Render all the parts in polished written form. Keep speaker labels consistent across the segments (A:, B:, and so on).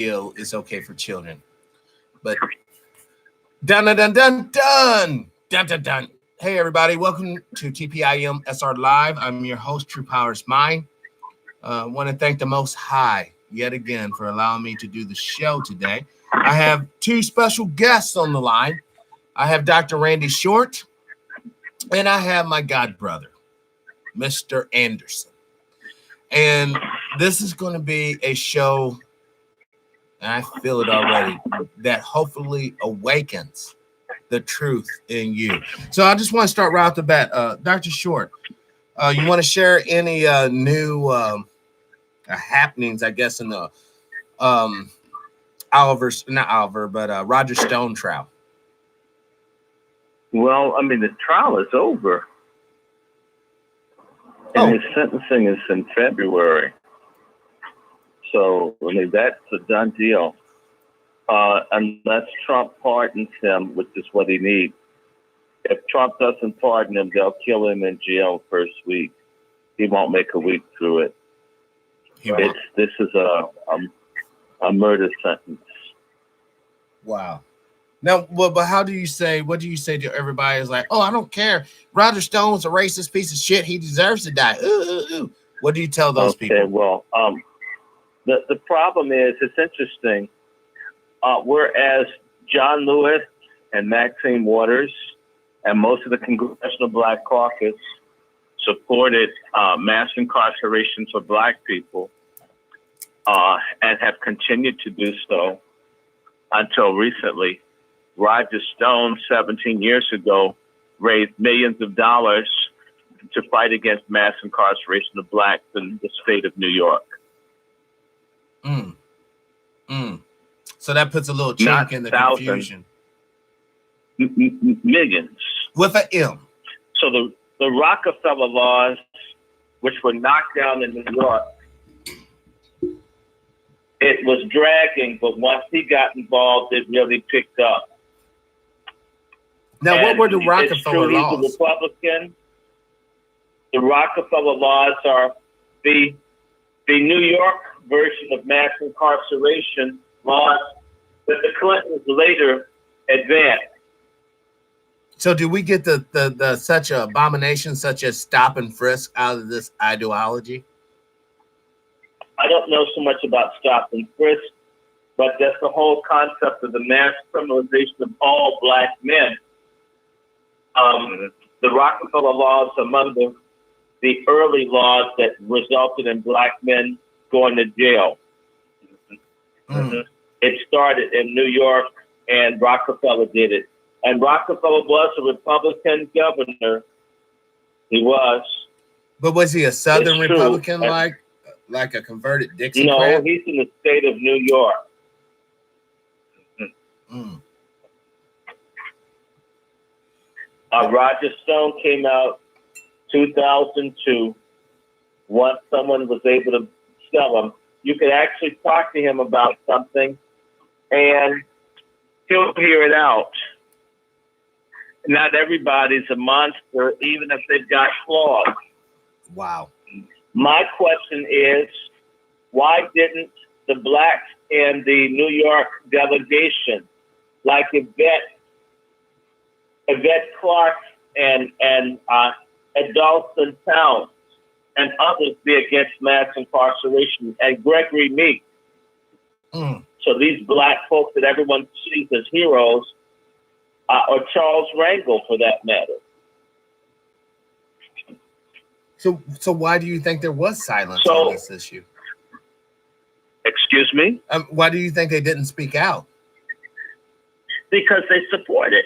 A: feel is okay for children. But dun dun dun dun dun dun dun dun. Hey everybody, welcome to TPIM SR Live. I'm your host, True Powers Mine. I want to thank the Most High yet again for allowing me to do the show today. I have two special guests on the line. I have Dr. Randy Short, and I have my god brother, Mr. Anderson. And this is going to be a show, and I feel it already, that hopefully awakens the truth in you. So I just want to start right off the bat. Dr. Short, you want to share any new happenings, I guess, in the Roger Stone trial?
B: Well, I mean, the trial is over. And his sentencing is in February. So, I mean, that's a done deal. Unless Trump pardons him, which is what he needs. If Trump doesn't pardon him, they'll kill him in jail first week. He won't make a week through it. This is a murder sentence.
A: Wow. Now, but how do you say, what do you say to everybody is like, oh, I don't care. Roger Stone's a racist piece of shit. He deserves to die. Ooh. What do you tell those people?
B: Okay, well, the problem is, it's interesting. Whereas John Lewis and Maxine Waters and most of the Congressional Black Caucus supported mass incarceration for Black people and have continued to do so until recently. Roger Stone, 17 years ago, raised millions of dollars to fight against mass incarceration of Blacks in the state of New York.
A: So that puts a little chunk in the confusion.
B: Millions.
A: With an M.
B: So the Rockefeller laws, which were knocked down in New York, it was dragging, but once he got involved, it really picked up.
A: Now, what were the Rockefeller laws?
B: He's a Republican. The Rockefeller laws are the New York version of mass incarceration laws that the Clintons later advanced.
A: So do we get the such abominations such as stop and frisk out of this ideology?
B: I don't know so much about stop and frisk, but that's the whole concept of the mass criminalization of all Black men. The Rockefeller laws are among the early laws that resulted in Black men going to jail. It started in New York, and Rockefeller did it. And Rockefeller was a Republican governor. He was.
A: But was he a Southern Republican, like a converted Dixie?
B: No, he's in the state of New York. Roger Stone came out 2002. Once someone was able to sell him, you could actually talk to him about something, and he'll hear it out. Not everybody's a monster, even if they've got flaws.
A: Wow.
B: My question is, why didn't the Blacks in the New York delegation, like Yvette Clark and Adolphine Towns and others, be against mass incarceration, and Gregory Meek? So these Black folks that everyone sees as heroes, or Charles Rangel, for that matter.
A: So why do you think there was silence on this issue?
B: Excuse me?
A: Why do you think they didn't speak out?
B: Because they support it.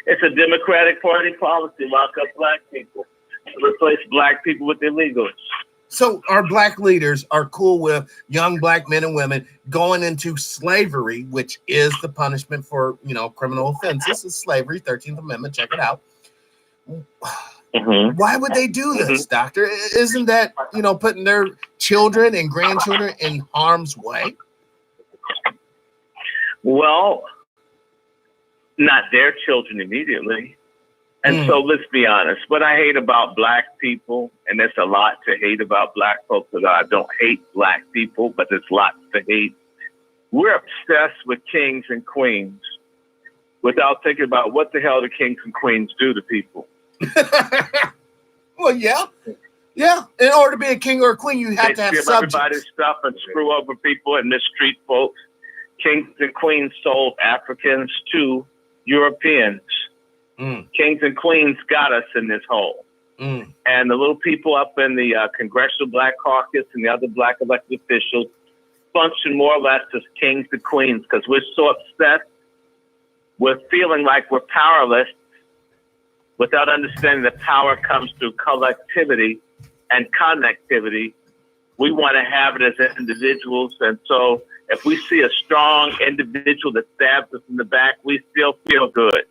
B: It's a Democratic Party policy, lock up Black people, replace Black people with illegals.
A: So our Black leaders are cool with young Black men and women going into slavery, which is the punishment for, criminal offenses. Is slavery, 13th Amendment. Check it out. Why would they do this, Doctor? Isn't that, putting their children and grandchildren in harm's way?
B: Well, not their children immediately. And so let's be honest, what I hate about Black people, and there's a lot to hate about Black folks, that I don't hate Black people, but there's lots to hate, We're obsessed with kings and queens without thinking about what the hell the kings and queens do to people.
A: Well, yeah. In order to be a king or a queen, you have to have
B: steal
A: subjects.
B: Everybody's stuff and screw over people and mistreat folks. Kings and queens sold Africans to Europeans. Kings and queens got us in this hole. And the little people up in the Congressional Black Caucus and the other black elected officials function more or less as kings and queens because we're so obsessed with feeling like we're powerless without understanding that power comes through collectivity and connectivity. We want to have it as individuals. And so if we see a strong individual that stabs us in the back, we still feel good.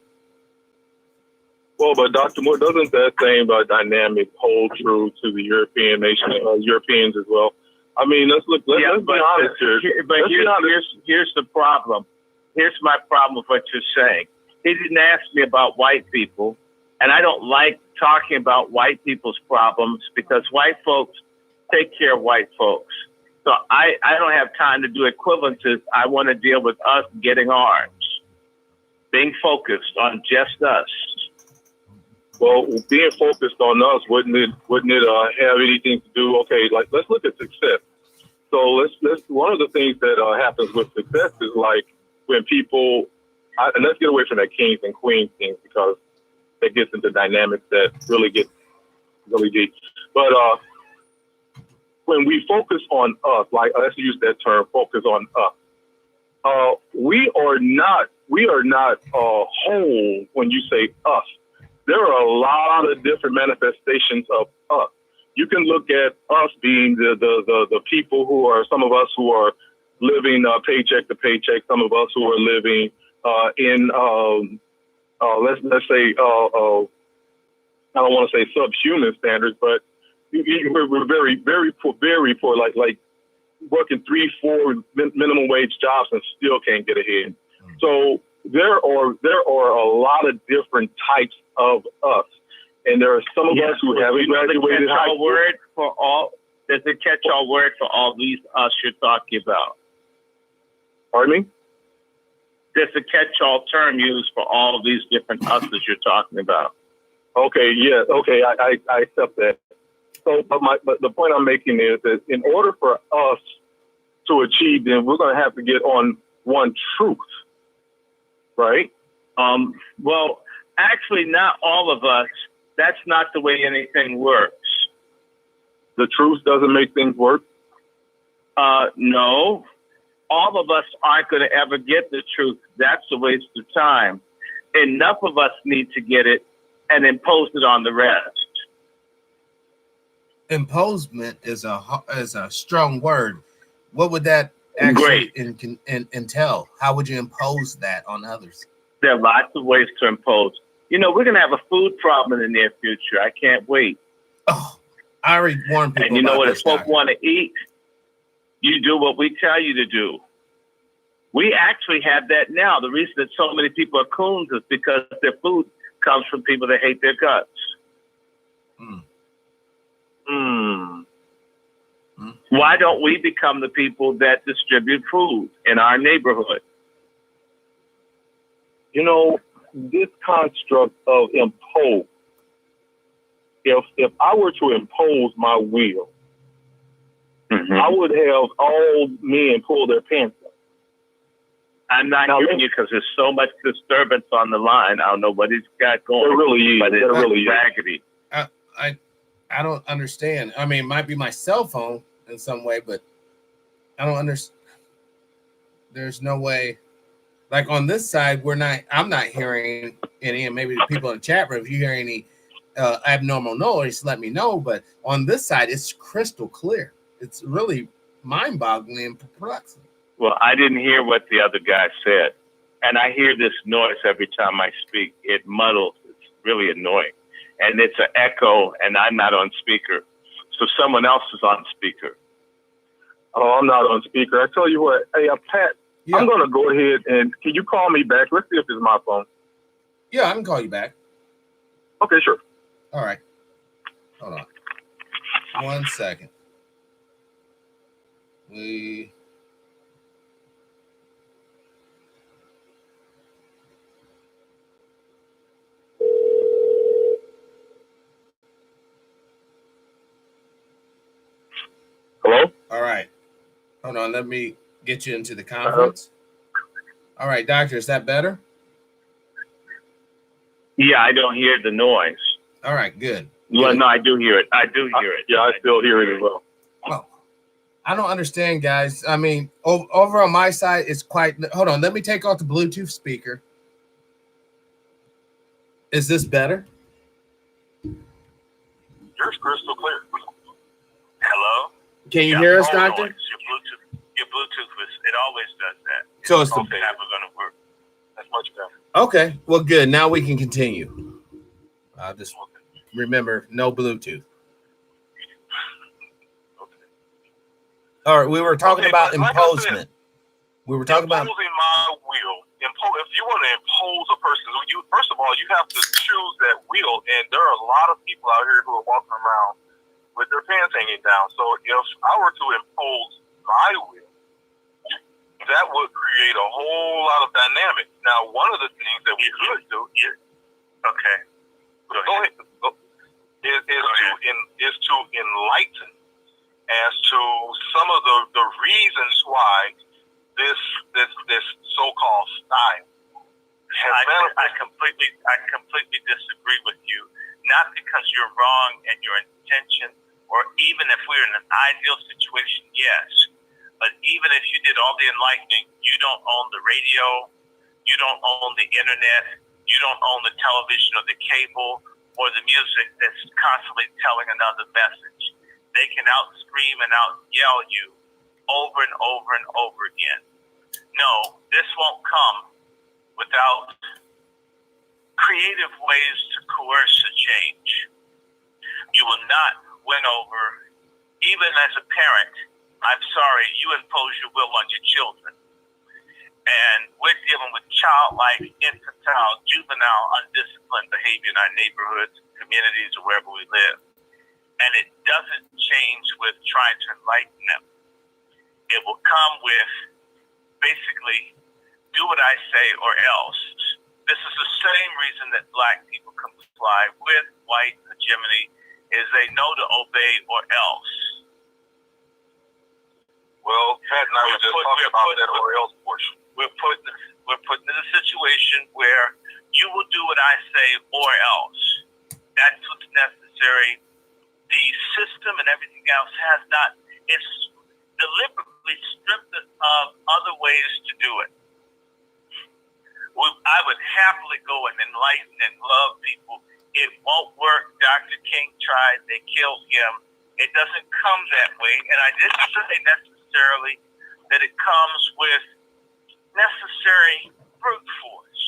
C: Well, but Dr. Moore, doesn't that same dynamic hold true to the European nation, Europeans as well? I mean, let's be honest here.
B: But here's the problem. Here's my problem with what you're saying. He didn't ask me about white people, and I don't like talking about white people's problems because white folks take care of white folks. So I don't have time to do equivalences. I want to deal with us getting ours, being focused on just us.
C: Well, being focused on us, wouldn't it have anything to do? Okay, like let's look at success. So let's one of the things that happens with success is like when people, and let's get away from that kings and queens thing because that gets into dynamics that really get really deep. But when we focus on us, like let's use that term, focus on us. We are not whole when you say us. There are a lot of different manifestations of us. You can look at us being the people who are, some of us who are living paycheck to paycheck, some of us who are living in let's say I don't want to say subhuman standards, but we're very poor, like working 3-4 minimum wage jobs and still can't get ahead. So there are a lot of different types of us, and there are some of us who haven't graduated high school.
B: There's a catch-all word for all these us you're talking about.
C: Pardon me?
B: There's a catch-all term used for all of these different us's you're talking about.
C: Okay, yeah, okay, I accept that. So, but the point I'm making is that in order for us to achieve them, we're going to have to get on one truth, right?
B: Well, actually, not all of us. That's not the way anything works.
C: The truth doesn't make things work?
B: No. All of us aren't going to ever get the truth. That's a waste of time. Enough of us need to get it and impose it on the rest.
A: Imposement is a strong word. What would that actually entail? How would you impose that on others?
B: There are lots of ways to impose. You know, we're going to have a food problem in the near future. I can't wait.
A: Oh, I already warned people.
B: And you know what? If folk
A: doctor.
B: want to eat, you do what we tell you to do. We actually have that now. The reason that so many people are coons is because their food comes from people that hate their guts. Why don't we become the people that distribute food in our neighborhood?
C: You know, this construct of impose, if I were to impose my will, I would have all men pull their pants up.
B: I'm not hearing you because there's so much disturbance on the line. I don't know what he's got going.
C: There really is.
B: But it's really raggedy.
A: I don't understand. I mean, it might be my cell phone in some way, but I don't understand. There's no way. Like on this side, I'm not hearing any, and maybe the people in the chat room, if you hear any abnormal noise, let me know. But on this side, it's crystal clear. It's really mind-boggling and perplexing.
B: Well, I didn't hear what the other guy said. And I hear this noise every time I speak. It muddles. It's really annoying. And it's an echo, and I'm not on speaker. So someone else is on speaker.
C: Oh, I'm not on speaker. I tell you what, hey, Pat, I'm going to go ahead and can you call me back? Let's see if it's my phone.
A: Yeah, I can call you back.
C: Okay, sure.
A: All right. Hold on. 1 second. Hold on, let me get you into the conference. All right, doctor, is that better?
B: Yeah, I don't hear the noise.
A: All right, good.
B: Well, no, I do hear it. I do hear it.
C: Yeah, I still hear it as well.
A: Well, I don't understand, guys. I mean, over on my side, it's quite. Hold on, let me take off the Bluetooth speaker. Is this better?
C: Yours crystal clear.
B: Hello?
A: Can you hear us, doctor?
B: Your Bluetooth it always does that.
A: So it's
B: never gonna work.
C: That's much better.
A: Okay, well, good. Now we can continue. I'll just remember no Bluetooth. All right, we were talking about imposement. We were talking about
C: imposing my will. If you want to impose a person, first of all, you have to choose that will. And there are a lot of people out here who are walking around with their pants hanging down. So if I were to impose my will, that would create a whole lot of dynamics. Now, one of the things that we could do is, okay, go ahead, is to enlighten as to some of the reasons why this so-called style has
B: I completely disagree with you. Not because you're wrong in your intention, or even if we're in an ideal situation, yes. But even if you did all the enlightening, you don't own the radio, you don't own the internet, you don't own the television or the cable or the music that's constantly telling another message. They can out-scream and out-yell you over and over and over again. No, this won't come without creative ways to coerce a change. You will not win over, even as a parent. I'm sorry, you impose your will on your children. And we're dealing with childlike, infantile, juvenile, undisciplined behavior in our neighborhoods, communities, or wherever we live. And it doesn't change with trying to enlighten them. It will come with basically, do what I say or else. This is the same reason that black people comply with white hegemony, is they know to obey or else.
C: Well, Pat and I were just talking about that or else portion.
B: We're put in a situation where you will do what I say or else. That's what's necessary. The system and everything else has not, it's deliberately stripped us of other ways to do it. I would happily go and enlighten and love people. It won't work. Dr. King tried. They killed him. It doesn't come that way. And I didn't say necessarily that it comes with necessary brute force,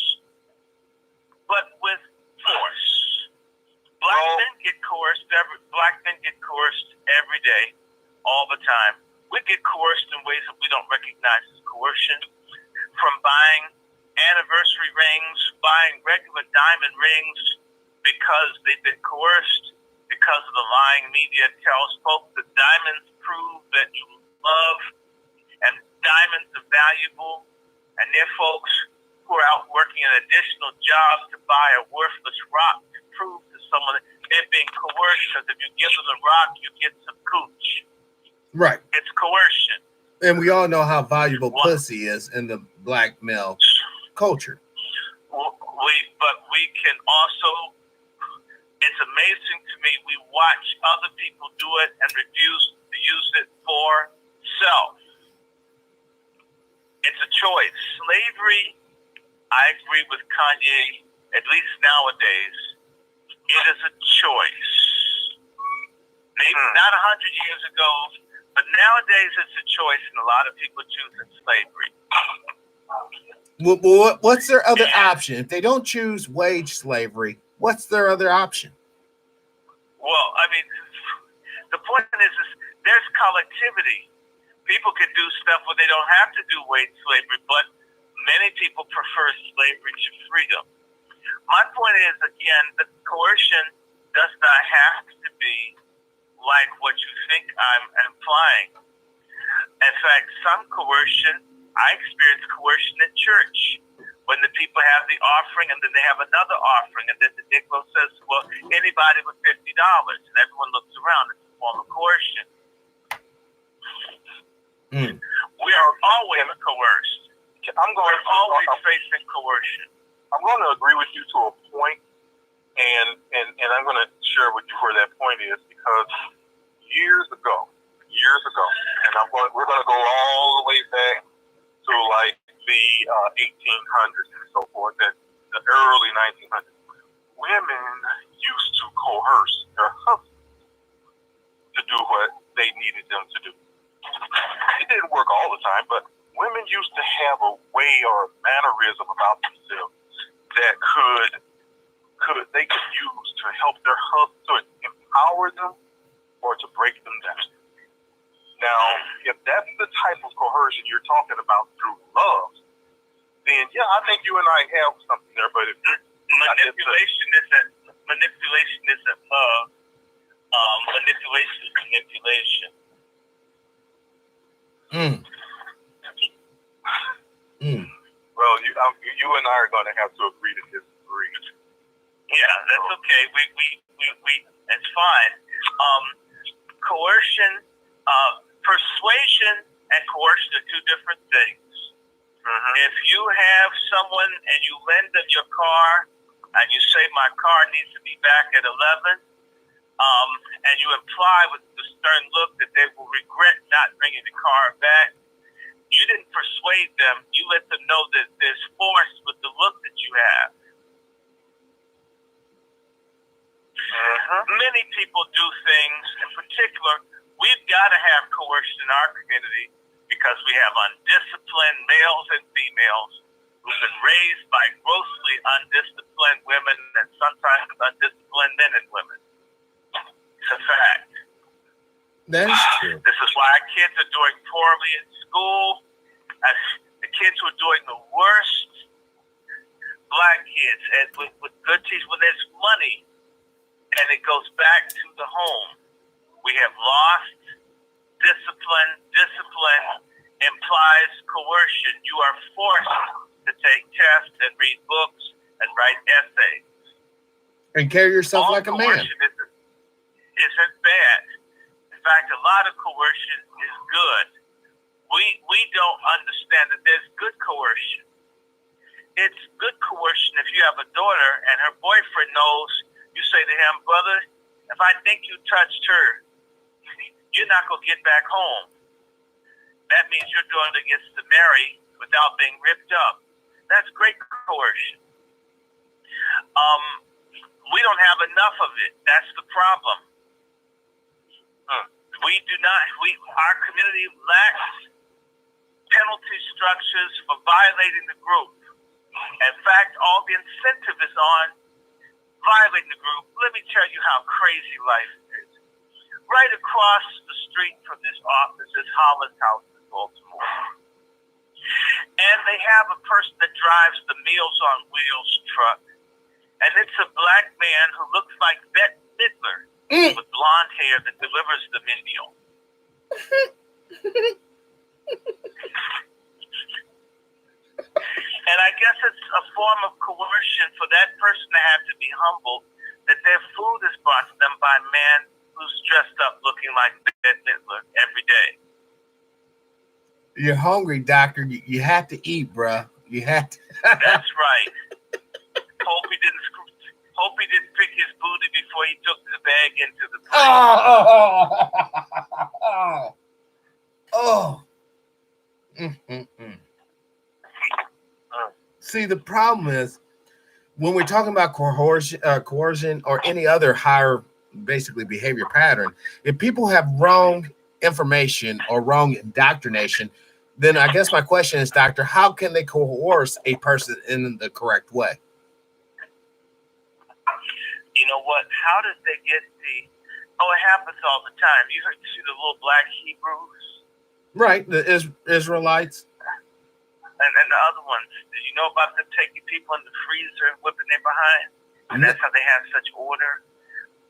B: but with force. Black men get coerced every day, all the time. We get coerced in ways that we don't recognize as coercion, from buying anniversary rings, buying regular diamond rings because they've been coerced, because of the lying media tells folks that diamonds prove that you love, and diamonds are valuable, and they're folks who are out working an additional job to buy a worthless rock to prove to someone that they're being coerced, because if you give them the rock, you get some cooch.
A: right.
B: It's coercion.
A: And we all know how valuable pussy is in the black male culture.
B: But we can also, it's amazing to me, we watch other people do it and refuse to use it for self. It's a choice. Slavery, I agree with Kanye, at least nowadays, it is a choice. Maybe not 100 years ago, but nowadays it's a choice, and a lot of people choose slavery.
A: Well, what's their other option? If they don't choose wage slavery, what's their other option?
B: Well, I mean, the point is there's collectivity. People can do stuff where they don't have to do wage slavery, but many people prefer slavery to freedom. My point is, again, the coercion does not have to be like what you think I'm implying. In fact, some coercion, I experience coercion at church when the people have the offering and then they have another offering, and then the Negro says, well, anybody with $50, and everyone looks around. It's a form of coercion. We are always coerced. We're always facing coercion.
C: I'm going to agree with you to a point, and I'm going to share with you where that point is, because years ago, and we're going to go all the way back to like the 1800s and so forth, that the early 1900s. Women used to coerce their husbands to do what they needed them to do. It didn't work all the time, but women used to have a way or a mannerism about themselves that they could use to help their husband, to empower them or to break them down. Now, if that's the type of coercion you're talking about through love, then yeah, I think you and I have something there. But if
B: manipulation isn't love. Manipulation is manipulation.
C: Well, you and I are going to have to agree to disagree.
B: Yeah, that's okay. We it's fine. Coercion, persuasion, and coercion are two different things. Mm-hmm. If you have someone and you lend them your car, and you say my car needs to be back at 11, and you imply with the stern look that they will regret not bringing the car back, you didn't persuade them. You let them know that there's force with the look that you have. Many people do things, in particular, we've got to have coercion in our community because we have undisciplined males and females who've been raised by grossly undisciplined women and sometimes undisciplined men and women. It's a fact.
A: That is true.
B: This is why our kids are doing poorly in school. The kids who are doing the worst, black kids, and with good teachers, when there's money, and it goes back to the home. We have lost discipline. Discipline implies coercion. You are forced to take tests and read books and write essays.
A: And carry yourself
B: All
A: like a man.
B: Coercion isn't bad. In fact, a lot of coercion is good. We don't understand that there's good coercion. It's good coercion if you have a daughter and her boyfriend knows. You say to him, brother, if I think you touched her, you're not going to get back home. That means you're going to get to marry without being ripped up. That's great coercion. We don't have enough of it. That's the problem. Our community lacks penalty structures for violating the group. In fact, all the incentive is on violating the group. Let me tell you how crazy life is. Right across the street from this office is Hollis House in Baltimore. And they have a person that drives the Meals on Wheels truck. And it's a black man who looks like Bette Midler with blonde hair that delivers the meal. And I guess it's a form of coercion for that person to have to be humbled that their food is brought to them by a man who's dressed up looking like Bette Midler every day.
A: You're hungry, doctor. You have to eat, bruh. You have to.
B: That's right. Hope he didn't pick his booty before he took the bag into the plate.
A: See, the problem is when we're talking about coercion or any other higher, basically behavior pattern, if people have wrong information or wrong indoctrination, then I guess my question is, doctor, how can they coerce a person in the correct way?
B: You know what? How did they get it happens all the time. You see the little black Hebrews?
A: Right, the Israelites.
B: And the other ones. Did you know about them taking people in the freezer and whipping their behind? And that's how they have such order.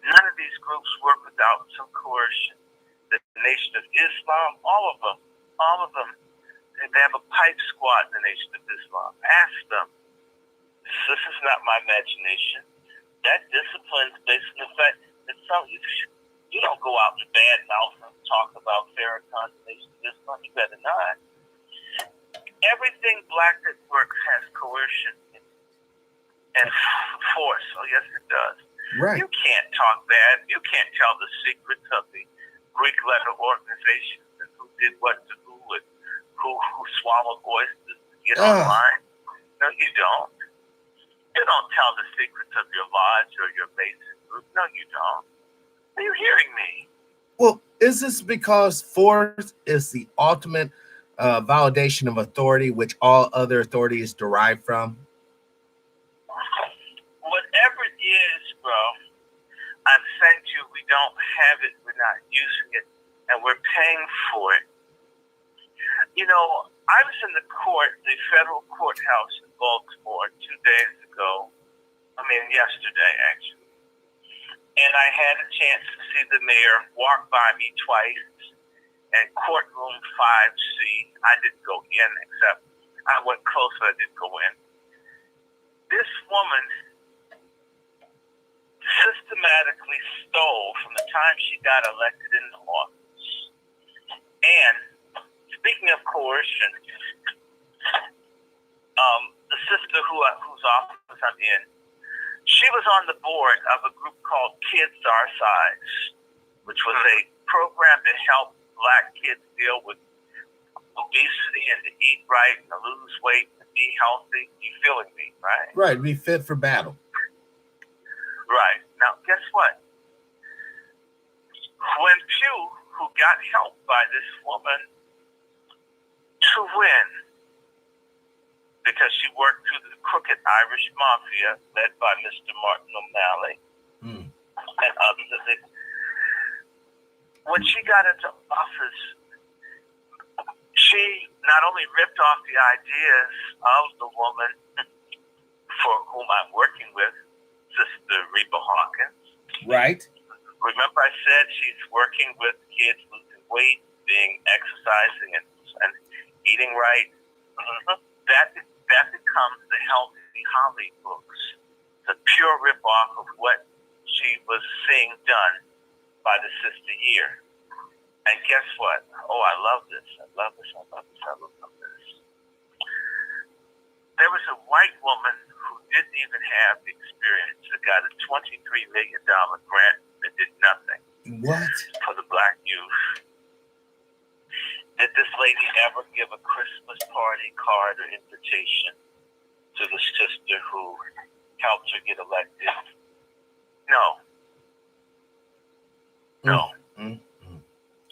B: None of these groups work without some coercion. The Nation of Islam, all of them. They have a pipe squad in the Nation of Islam. Ask them. This is not my imagination. That discipline is based on the fact that You don't go out to bad mouth and talk about Farrakhan Nation this one. You better not. Everything black that works has coercion and force. Oh, yes, it does.
A: Right.
B: You can't talk bad. You can't tell the secrets of the Greek letter organizations and who did what to who and who swallowed oysters to get online. No, you don't. You don't tell the secrets of your lodge or your Mason group. No, you don't. Are you hearing me?
A: Well, is this because force is the ultimate validation of authority, which all other authority is derived from?
B: Whatever it is, bro, I've sent you. We don't have it. We're not using it, and we're paying for it. You know, I was in the federal courthouse in Baltimore 2 days ago. Yesterday, actually. And I had a chance to see the mayor walk by me twice in courtroom 5C. I didn't go in, except I went closer. I didn't go in. This woman systematically stole from the time she got elected in the office. And speaking of coercion, the sister whose office I'm in, she was on the board of a group called Kids Our Size, which was a program to help black kids deal with obesity and to eat right and to lose weight and be healthy. You feeling me, right?
A: Right, be fit for battle.
B: Right. Now, guess what? When Pew, who got help by this woman to win, because she worked through the crooked Irish mafia led by Mr. Martin O'Malley and others. When she got into office, she not only ripped off the ideas of the woman for whom I'm working with, Sister Reba Hawkins.
A: Right.
B: Remember I said she's working with kids losing weight, exercising and eating right. That becomes the Healthy Holly books, the pure ripoff of what she was seeing done by the sister here. And guess what? Oh, I love this. I love this. There was a white woman who didn't even have the experience that got a $23 million grant that did nothing.
A: What?
B: For the black youth. Did this lady ever give a Christmas party card or invitation to the sister who helped her get elected? No.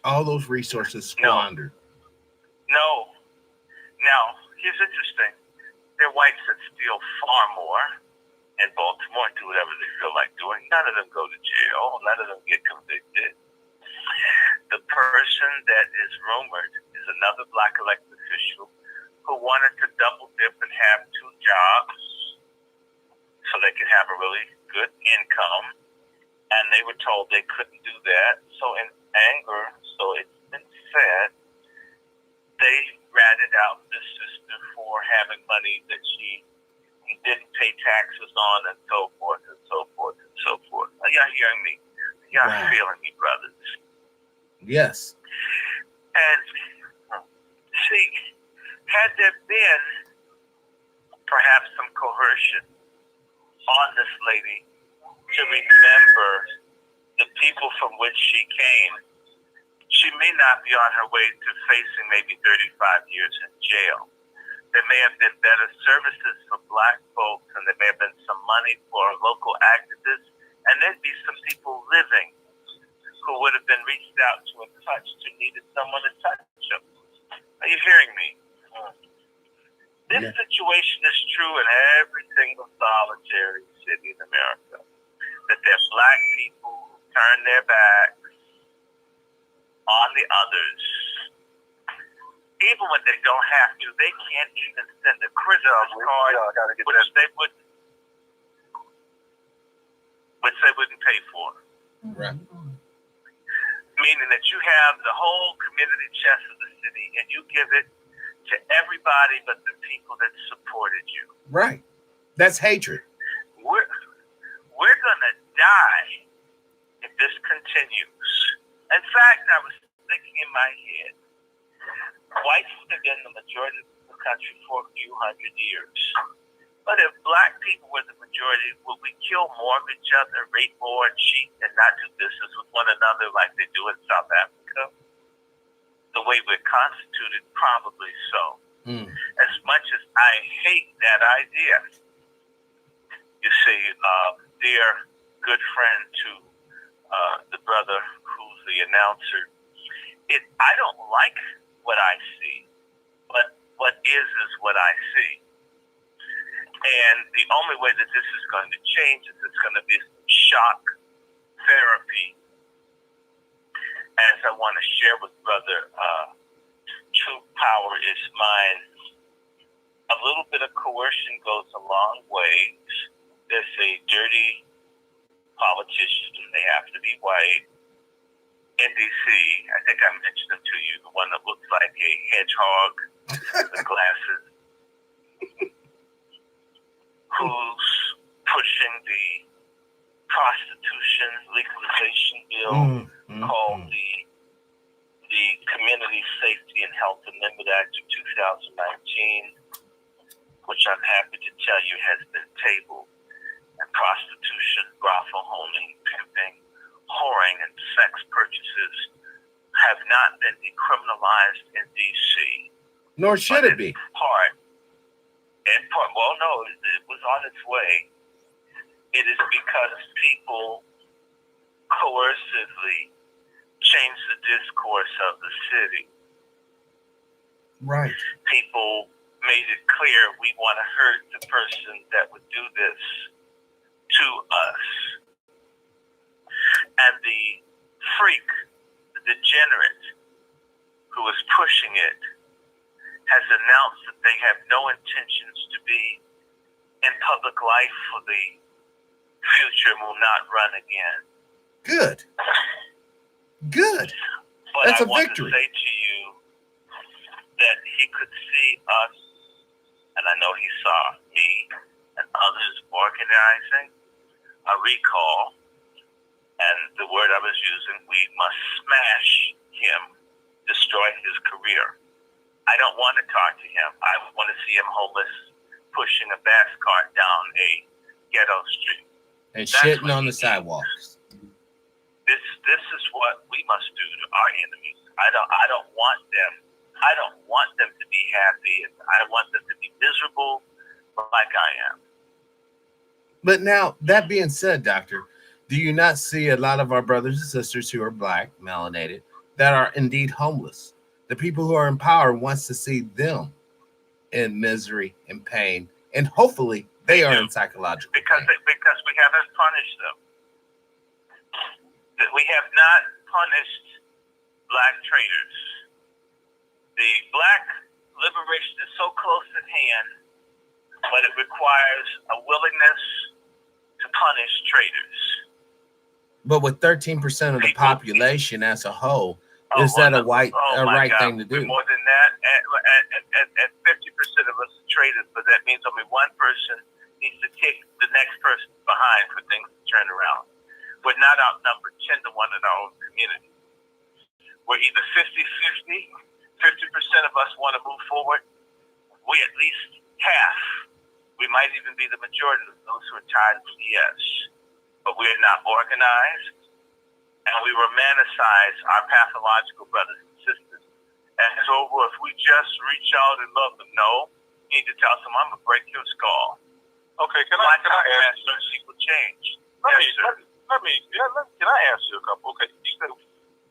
A: All those resources squandered.
B: No. Now, here's interesting. There are whites that steal far more in Baltimore and do whatever they feel like doing. None of them go to jail. None of them get convicted. The person that is rumored is another black elected official who wanted to double dip and have 2 jobs so they could have a really good income. And they were told they couldn't do that. So in anger, so it's been said, they ratted out this sister for having money that she didn't pay taxes on and so forth and so forth and so forth. Are y'all hearing me? Y'all feeling me, brothers?
A: Yes.
B: And see, had there been perhaps some coercion on this lady to remember the people from which she came, she may not be on her way to facing maybe 35 years in jail. There may have been better services for black folks, and there may have been some money for local activists, and there'd be some people living who would have been reached out to and touched who needed someone to touch them. Are you hearing me? This situation is true in every single solitary city in America. That there's black people who turn their backs on the others. Even when they don't have to, they can't even send a Christmas card, which they wouldn't pay for.
A: Right.
B: Meaning that you have the whole community chest of the city and you give it to everybody but the people that supported you.
A: Right. That's hatred.
B: We're going to die if this continues. In fact, I was thinking in my head, whites have been the majority of the country for a few hundred years. But if black people were the majority, would we kill more of each other, rape more, and cheat, and not do business with one another like they do in South Africa? The way we're constituted, probably so. As much as I hate that idea, you see, dear good friend to the brother who's the announcer, I don't like what I see, but what is what I see. And the only way that this is going to change is it's going to be shock therapy. As I want to share with brother, true power is mine. A little bit of coercion goes a long way. There's a dirty politician, they have to be white. In D.C., I think I mentioned him to you, the one that looks like a hedgehog with glasses, who's pushing the prostitution legalization bill called the Community Safety and Health Amendment Act of 2019, which I'm happy to tell you has been tabled. And prostitution, brothel holding, pimping, whoring, and sex purchases have not been decriminalized in D.C.
A: Nor should it be.
B: Well, no, it was on its way. It is because people coercively changed the discourse of the city.
A: Right.
B: People made it clear we want to hurt the person that would do this to us. And the freak, the degenerate who is pushing it, has announced that they have no intentions to be in public life for the future and will not run again.
A: Good.
B: But
A: That's
B: I
A: a
B: want
A: victory.
B: to say to you that he could see us, and I know he saw me and others organizing a recall, and the word I was using, we must smash him, destroy his career. I don't want to talk to him. I want to see him homeless, pushing a bass cart down a ghetto street.
A: And shitting on the sidewalks.
B: This is what we must do to our enemies. I don't want them. I don't want them to be happy. I want them to be miserable like I am.
A: But now, that being said, Doctor, do you not see a lot of our brothers and sisters who are black, melanated, that are indeed homeless? The people who are in power wants to see them in misery and pain, and hopefully they are in psychological pain.
B: Because we haven't punished them. We have not punished black traitors. The black liberation is so close at hand, but it requires a willingness to punish traitors.
A: But with 13% of the population as a whole, is that a right thing to do?
B: More than that, and 50% of us are traitors, but that means only one person needs to kick the next person behind for things to turn around. We're not outnumbered 10 to 1 in our own community. We're either 50-50, 50% of us want to move forward. We at least half. We might even be the majority of those who are tied to BS. But we are not organized, and we romanticize our pathological brothers and sisters. And so if we just reach out and love them, no, you need to tell them, I'm going to break your skull.
C: Okay, can I ask you?
B: People change.
C: Can I ask you a couple? Okay, you said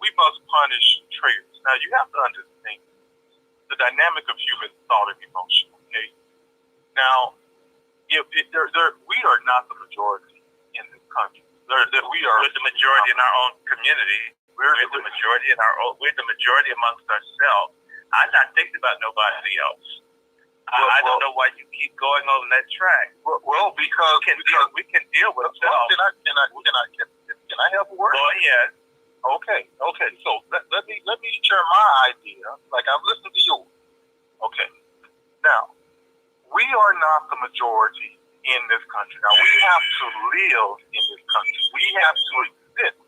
C: we must punish traitors. Now you have to understand the dynamic of human thought and emotion. Okay, now we are not the majority in this country. We're
B: the majority in our own community. We're the majority we're the majority amongst ourselves. I'm not thinking about nobody else. I don't know why you keep going on that track.
C: Well, because
B: we can deal with ourselves.
C: Can I help a word?
B: Go ahead.
C: Okay. So let me share my idea. Like I've listened to yours. Okay. Now, we are not the majority in this country. Now we have to live in this country. We have to exist.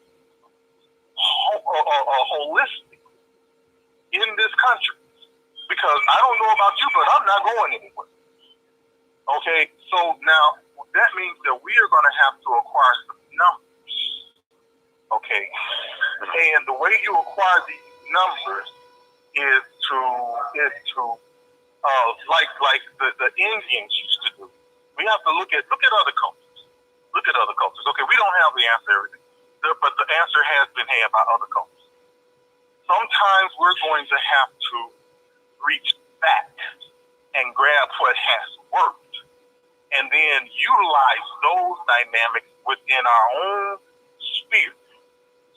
C: holistic in this country. Because I don't know about you, but I'm not going anywhere. Okay, so now that means that we are going to have to acquire some numbers. Okay, and the way you acquire these numbers is to like the Indians used to do. We have to look at other cultures. Look at other cultures. Okay, we don't have the answer to everything, but the answer has been had by other cultures. Sometimes we're going to have to reach back and grab what has worked, and then utilize those dynamics within our own sphere,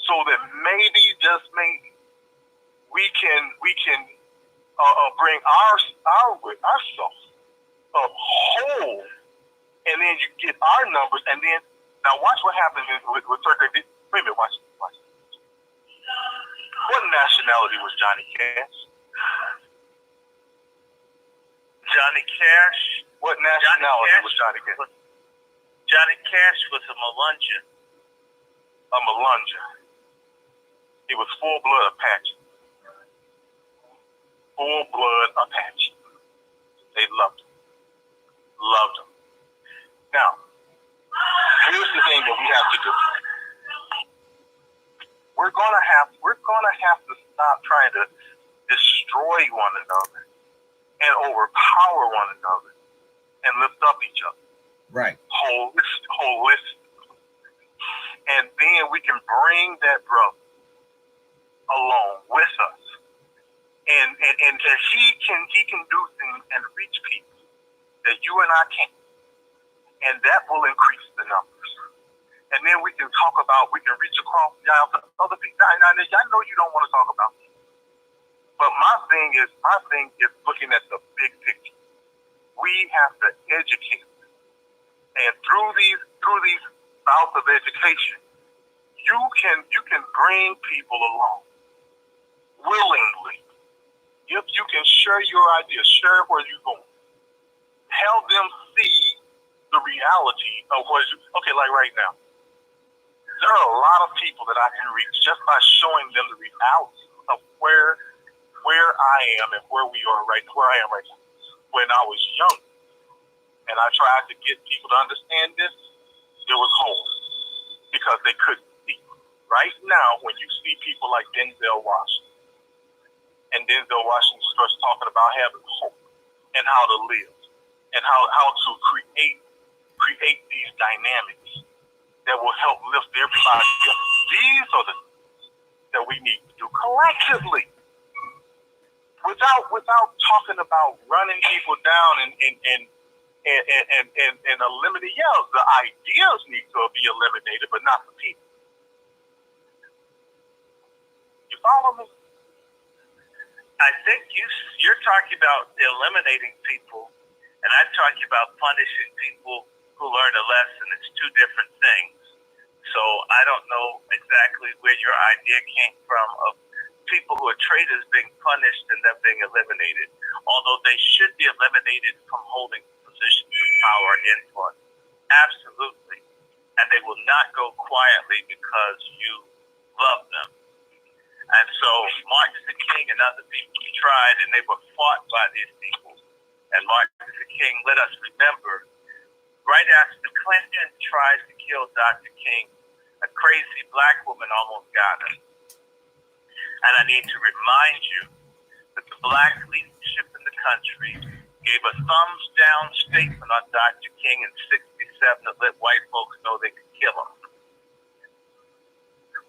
C: so that maybe, just maybe, we can bring ourselves up whole, and then you get our numbers, and then now watch what happens with third grade. Wait a minute, watch. What nationality was Johnny Cash?
B: Johnny Cash.
C: What nationality was Johnny Cash?
B: Johnny Cash was a Melungeon.
C: A Melungeon. He was full-blood Apache. Full-blood Apache. They loved him. Loved him. Now, here's the thing that we have to do. We're gonna have to stop trying to destroy one another and overpower one another and lift up each other.
A: Right.
C: Holistic. And then we can bring that brother along with us. And he can do things and reach people that you and I can't. And that will increase the numbers. And then we can reach across the aisle to other people. Now, I know you don't want to talk about me. But my thing is looking at the big picture. We have to educate. And through these bouts of education, you can bring people along willingly. If you can share your ideas, share where you're going. Help them see the reality of okay, like right now. There are a lot of people that I can reach just by showing them the reality of where I am and where I am right now. When I was young and I tried to get people to understand this, it was hard because they couldn't see. Right now, when you see people like Denzel Washington, and Denzel Washington starts talking about having hope and how to live and how to create these dynamics that will help lift everybody up. These are the things that we need to do collectively. Without talking about running people down and eliminating. Yeah, the ideas need to be eliminated, but not the people. You follow me?
B: I think you're talking about eliminating people, and I'm talking about punishing people who learn a lesson. It's two different things. So I don't know exactly where your idea came from of people who are traitors being punished and them being eliminated, although they should be eliminated from holding positions of power and influence. Absolutely. And they will not go quietly because you love them. And so Martin Luther King and other people tried, and they were fought by these people. And Martin Luther King let us remember, right after the Clinton tried to kill Dr. King, a crazy black woman almost got him. And I need to remind you that the black leadership in the country gave a thumbs down statement on Dr. King in '67 to let white folks know they could kill him.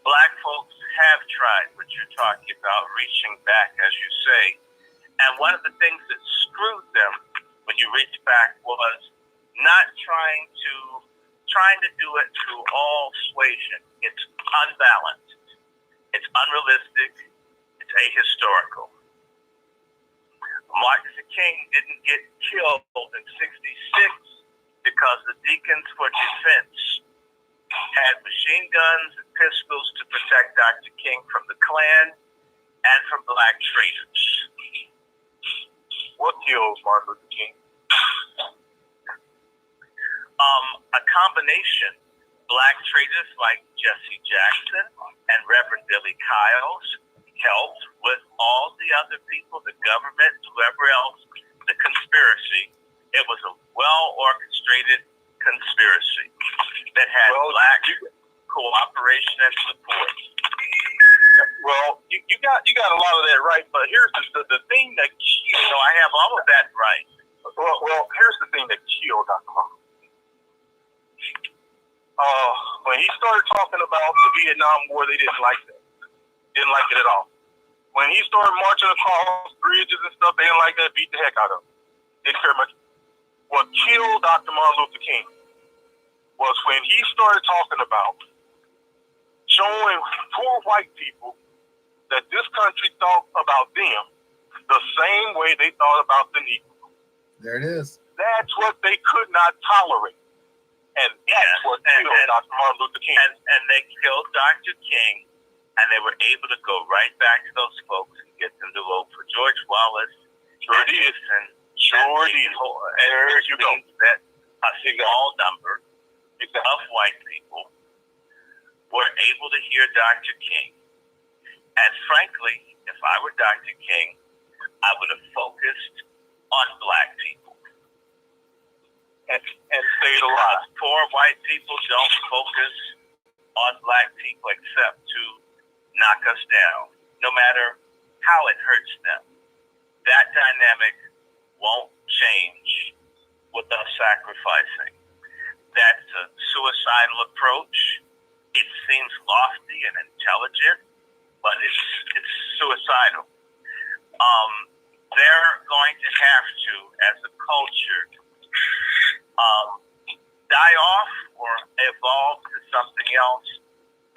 B: Black folks have tried what you're talking about, reaching back, as you say. And one of the things that screwed them when you reach back was not trying to do it through all suasion. It's unbalanced. It's unrealistic. It's ahistorical. Martin Luther King didn't get killed in '66 because the Deacons for Defense had machine guns and pistols to protect Dr. King from the Klan and from black traitors.
C: What killed Martin Luther King?
B: A combination. Black traders like Jesse Jackson and Reverend Billy Kyles helped with all the other people, the government, whoever else, the conspiracy. It was a well-orchestrated conspiracy that had black cooperation and support.
C: Well, you got a lot of that right, but here's the thing that killed.
B: I have all of that right.
C: Well, here's the thing that killed Dr. Muhammad. When he started talking about the Vietnam War, they didn't like that. Didn't like it at all. When he started marching across bridges and stuff, they didn't like that. Beat the heck out of him. Didn't care much. What killed Dr. Martin Luther King was when he started talking about showing poor white people that this country thought about them the same way they thought about the Negro.
A: There it is.
C: That's what they could not tolerate. And that's what killed Dr. Martin Luther King.
B: And they killed Dr. King, and they were able to go right back to those folks and get them to vote for George Wallace.
C: Sure did. Sure did.
B: There you go. That a small number of white people were able to hear Dr. King. And frankly, if I were Dr. King, I would have focused on black people.
C: And stayed alive.
B: Poor white people don't focus on black people except to knock us down, no matter how it hurts them. That dynamic won't change with us sacrificing. That's a suicidal approach. It seems lofty and intelligent, but it's suicidal. They're going to have to, as a culture, die off or evolve to something else,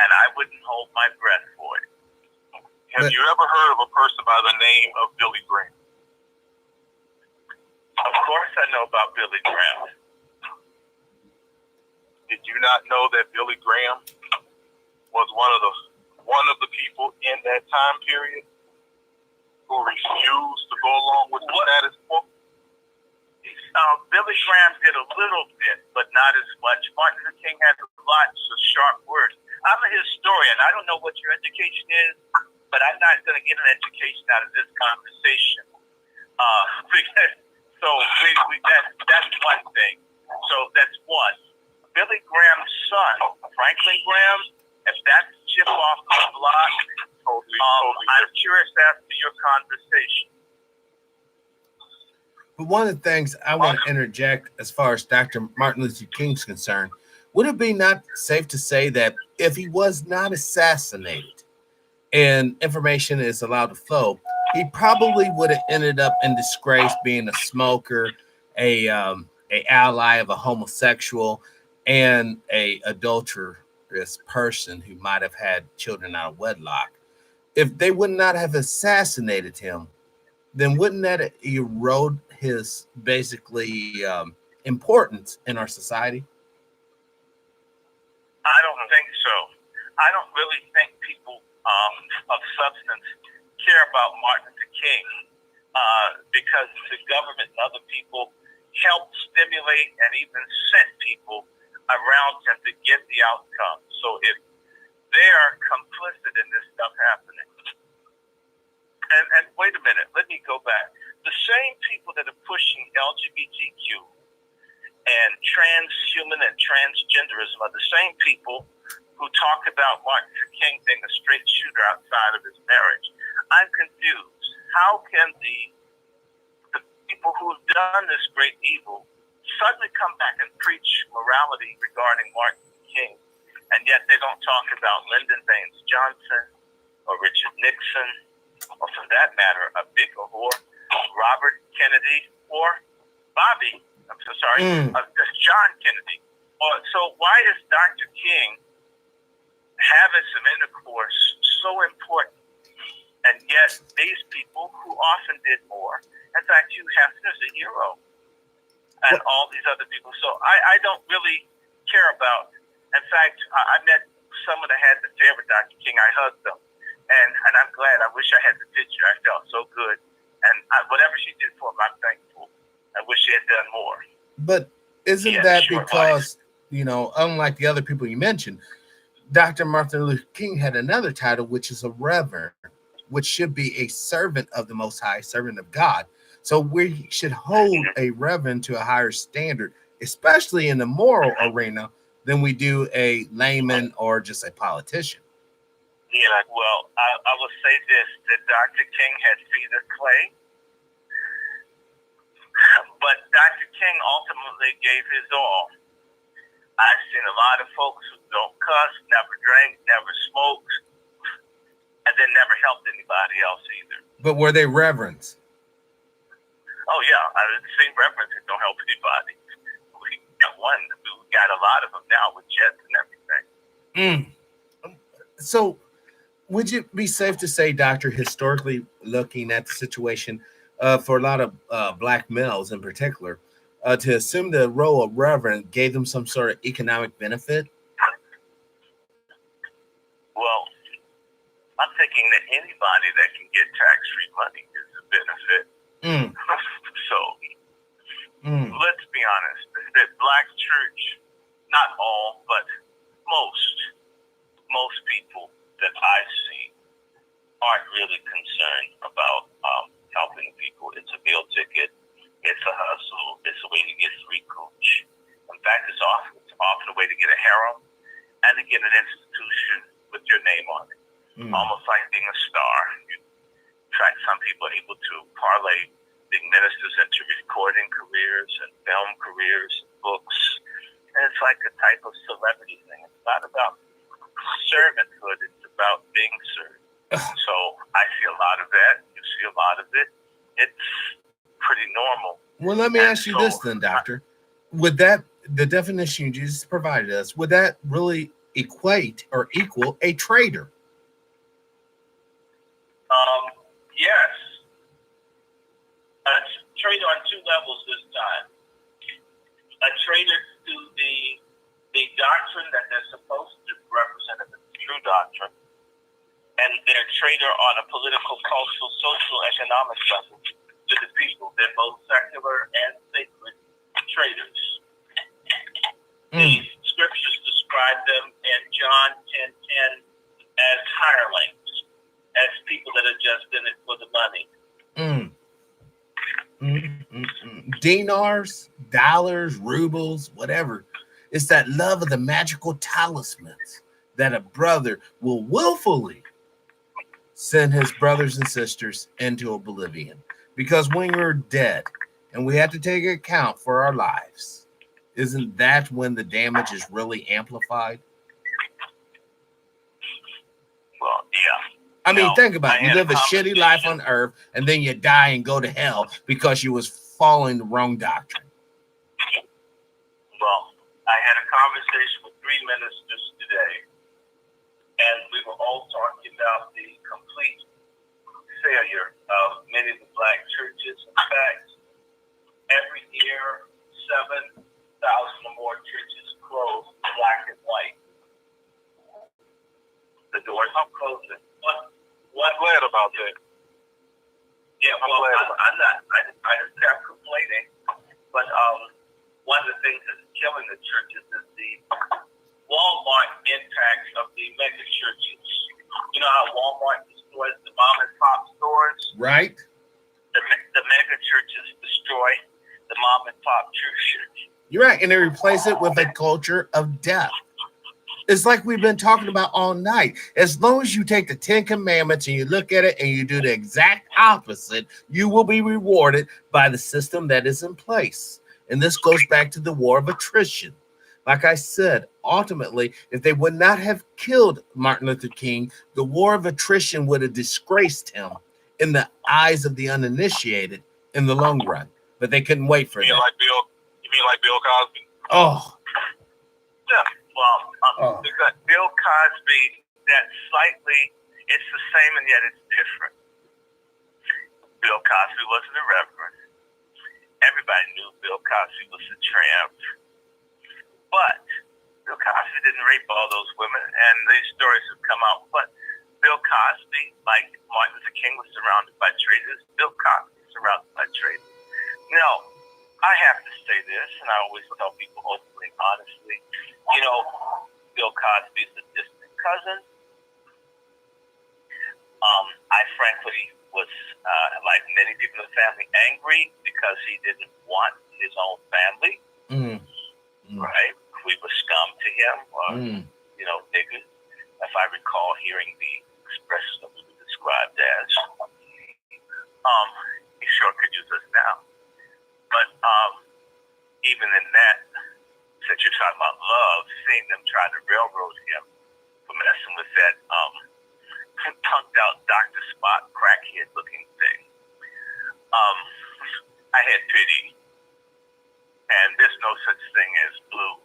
B: and I wouldn't hold my breath for it.
C: Have you ever heard of a person by the name of Billy Graham?
B: Of course I know about Billy Graham.
C: Did you not know that Billy Graham was one of the people in that time period who refused to go along with the status quo?
B: Billy Graham did a little bit, but not as much. Martin Luther King had lots of sharp words. I'm a historian. I don't know what your education is, but I'm not going to get an education out of this conversation. So that's one thing. So that's one. Billy Graham's son, Franklin Graham, if that's chip off the block, I'm curious after your conversation.
A: But one of the things I want to interject as far as Dr. Martin Luther King's concerned, would it be not safe to say that if he was not assassinated and information is allowed to flow, he probably would have ended up in disgrace, being a smoker, a ally of a homosexual, and a adulterous person who might have had children out of wedlock? If they would not have assassinated him, then wouldn't that erode his basically importance in our society?
B: I don't think so. I don't really think people of substance care about Martin Luther King because the government and other people helped stimulate and even sent people around him to get the outcome. So if they are complicit in this stuff happening, and wait a minute, let me go back. The same people that are pushing LGBTQ and transhuman and transgenderism are the same people who talk about Martin Luther King being a straight shooter outside of his marriage. I'm confused. How can the people who have done this great evil suddenly come back and preach morality regarding Martin Luther King, and yet they don't talk about Lyndon Baines Johnson or Richard Nixon, or for that matter, a big whore, Robert Kennedy, or Bobby, John Kennedy. So why is Dr. King having some intercourse so important, and yet these people who often did more, in fact, Hugh Hefner's a hero, and all these other people. So I don't really care about, in fact, I met someone that had the affair with Dr. King. I hugged them. And I'm glad. I wish I had the picture. I felt so good. And whatever she did for him, I'm thankful. I wish she had done more.
A: But isn't that because unlike the other people you mentioned, Dr. Martin Luther King had another title, which is a reverend, which should be a servant of the Most High, servant of God. So we should hold a reverend to a higher standard, especially in the moral arena, than we do a layman or just a politician.
B: Yeah, well, I will say this, that Dr. King had feet of clay, but Dr. King ultimately gave his all. I've seen a lot of folks who don't cuss, never drink, never smoked, and then never helped anybody else either.
A: But were they reverends?
B: Oh, yeah. I've seen reverends that don't help anybody. We got one. We got a lot of them now with jets and everything.
A: So would it be safe to say, Doctor, historically looking at the situation for a lot of black males in particular, to assume the role of reverend gave them some sort of economic benefit?
B: Well, I'm thinking that anybody that can get tax-free money is a benefit. So let's be honest. The black church, not all, but most people that I've seen aren't really concerned about helping people. It's a meal ticket. It's a hustle. It's a way to get free coach. In fact, it's often a way to get a harem and to get an institution with your name on it. Almost like being a star. In fact, some people are able to parlay being ministers into recording careers and film careers, books. And it's like a type of celebrity thing. It's not about servanthood. It's about being served. So I see a lot of that. You see a lot of it. It's pretty normal.
A: Well, let me ask you this then, Doctor. Would that, the definition you just provided us, would that really equate or equal a trader?
B: Yes. A trader on two levels this time. A trader to the doctrine that they're supposed to represent as a true doctrine, and they're a trader on a political, cultural, social, economic level to the people. They're both secular and sacred traders. The scriptures describe them in John 10:10 as hirelings, as people that are just in it for the money.
A: Dinars, dollars, rubles, whatever. It's that love of the magical talismans that a brother will willfully send his brothers and sisters into oblivion. Because when we're dead and we have to take account for our lives, isn't that when the damage is really amplified?
B: Well, yeah.
A: I mean, think about it. You live a shitty life on earth and then you die and go to hell because you was following the wrong doctrine.
B: Well, I had a conversation with 3 ministers today, and we were all talking about the complete failure of many of the black churches. In fact, every year, 7,000 or more churches close, black and white. The doors are closing.
C: I'm glad about that.
B: Yeah, well, I'm not. I just kept complaining. But one of the things that's killing the churches is the Walmart impact of the mega churches. You know how Walmart destroys the mom and pop stores?
A: Right.
B: The mega churches destroy the mom and pop churches.
A: You're right. And they replace it with a culture of death. It's like we've been talking about all night. As long as you take the 10 commandments and you look at it and you do the exact opposite, you will be rewarded by the system that is in place. And this goes back to the war of attrition. Like I said, ultimately, if they would not have killed Martin Luther King, the war of attrition would have disgraced him in the eyes of the uninitiated in the long run. But they couldn't wait for that.
C: You mean like Bill Cosby?
A: Oh.
B: Yeah. Well, because Bill Cosby, that slightly, it's the same and yet it's different. Bill Cosby wasn't a reverend. Everybody knew Bill Cosby was a tramp. But Bill Cosby didn't rape all those women, and these stories have come out. But Bill Cosby, like Martin Luther King, was surrounded by traitors. Bill Cosby was surrounded by traitors. Now, I have to say this, and I always tell people openly, honestly, Bill Cosby's a distant cousin. I frankly was, like many people in the family, angry because he didn't want his own family. Right? We were scum to him, or, niggas. If I recall hearing the expression that we were described as, he sure could use us now. But even in that, since you're talking about love, seeing them try to railroad him for messing with that punked out Dr. Spock crackhead looking thing, I had pity. And there's no such thing as blue.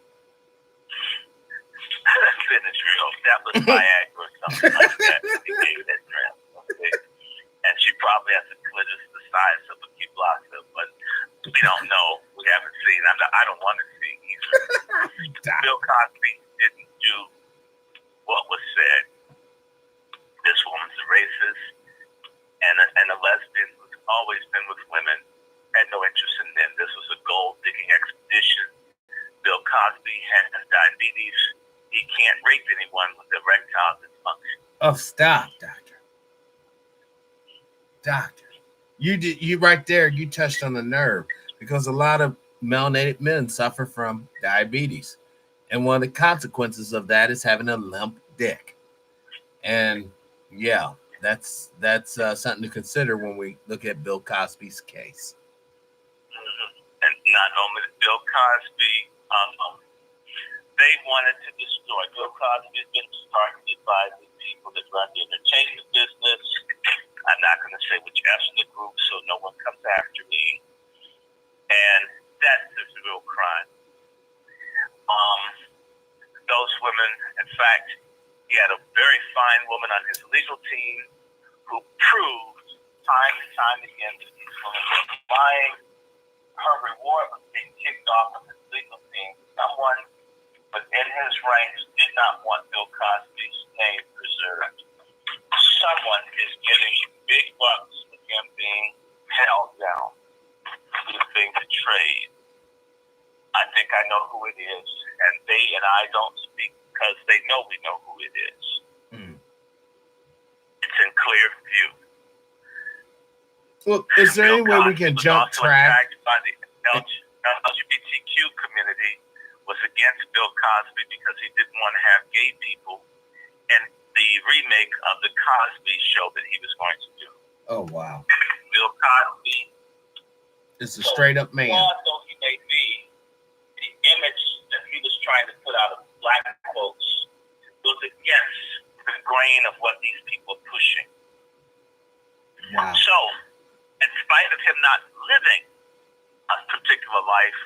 B: Finish real. That was Viagra or something like that. He gave that dress. Okay? And she probably has a clitoris the size of a key blocker, but we don't know. We haven't seen. I don't want to see either. Bill Cosby didn't do what was said. This woman's a racist and a lesbian who's always been with women, had no interest in men. This was a gold digging expedition. Bill Cosby has diabetes. He can't rape anyone with erectile dysfunction.
A: Oh, stop, doctor. Doctor, you right there, you touched on the nerve, because a lot of melanated men suffer from diabetes. And one of the consequences of that is having a limp dick. And yeah, that's something to consider when we look at Bill Cosby's case.
B: And not only Bill Cosby, they wanted to destroy. Bill Cosby's been targeted by the people that run the entertainment business. I'm not going to say which ethnic group, so no one comes after me. And that's just a real crime. Those women, in fact, he had a very fine woman on his legal team who proved time and time again that these women were lying. Her reward was being kicked off of his legal team. Someone within his ranks did not want Bill Cosby's name preserved. Someone is getting big bucks for him being held down. He was being betrayed. I think I know who it is, and they and I don't speak because they know we know who it is. It's in clear view.
A: Well, is there any way we can jump track?
B: By the LGBTQ community was against Bill Cosby because he didn't want to have gay people in the remake of the Cosby Show that he was going to do.
A: Oh, wow.
B: Bill Cosby
A: is a straight up man.
B: Though he may be, the image that he was trying to put out of black folks was against the grain of what these people are pushing.
A: Wow.
B: So, in spite of him not living a particular life,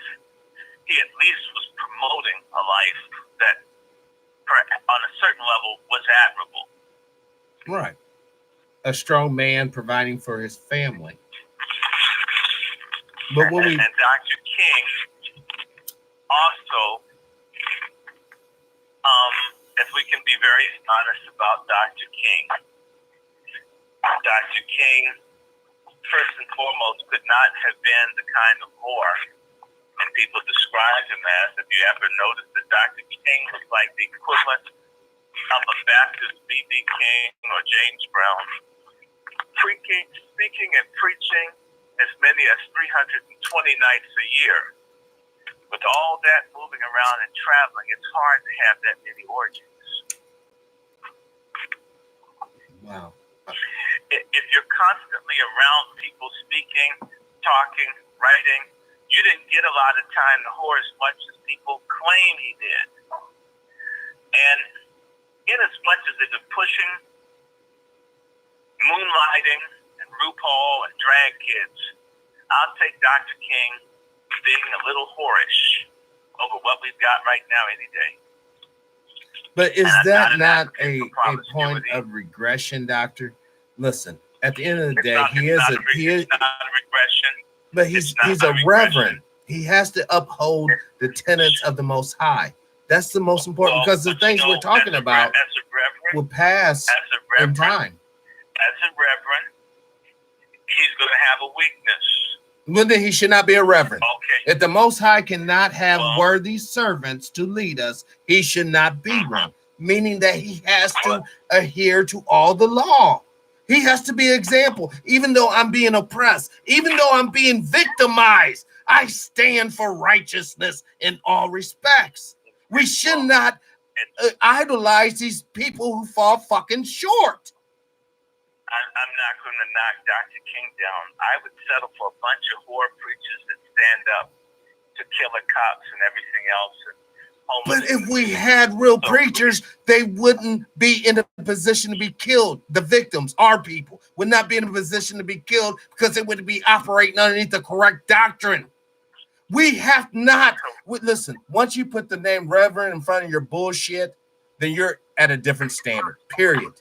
B: he at least was promoting a life that, on a certain level, was admirable.
A: Right. A strong man providing for his family. But when
B: and Dr. King also, if we can be very honest about Dr. King first and foremost could not have been the kind of whore and people described him as. If you ever noticed that Dr. King was like the equivalent of a Baptist B.B. King or James Brown, speaking and preaching as many as 320 nights a year. With all that moving around and traveling, it's hard to have that many orgies.
A: Wow.
B: If you're constantly around people speaking, talking, writing, you didn't get a lot of time to whore as much as people claim he did. And in as much as they've been pushing moonlighting and RuPaul and drag kids, I'll take Dr. King being a little whorish over what we've got right now any day.
A: But is that not a point of regression, Doctor? Listen, at the end of the day, he is not a
B: regression.
A: But he's a reverend. He has to uphold the tenets of the Most High. That's the most important, because the things we're talking about will pass in time.
B: As a reverend, he's going to have a weakness.
A: Well, then he should not be a reverend.
B: Okay.
A: If the Most High cannot have worthy servants to lead us, he should not be one, meaning that he has to adhere to all the law. He has to be an example. Even though I'm being oppressed, even though I'm being victimized, I stand for righteousness in all respects. We should not idolize these people who fall fucking short.
B: I'm not going to knock Dr. King down. I would settle for a bunch of whore preachers that stand up to killer cops and everything else.
A: But if we had real preachers, they wouldn't be in a position to be killed. The victims, our people, would not be in a position to be killed because they would be operating underneath the correct doctrine. We have not. Listen, once you put the name Reverend in front of your bullshit, then you're at a different standard, period.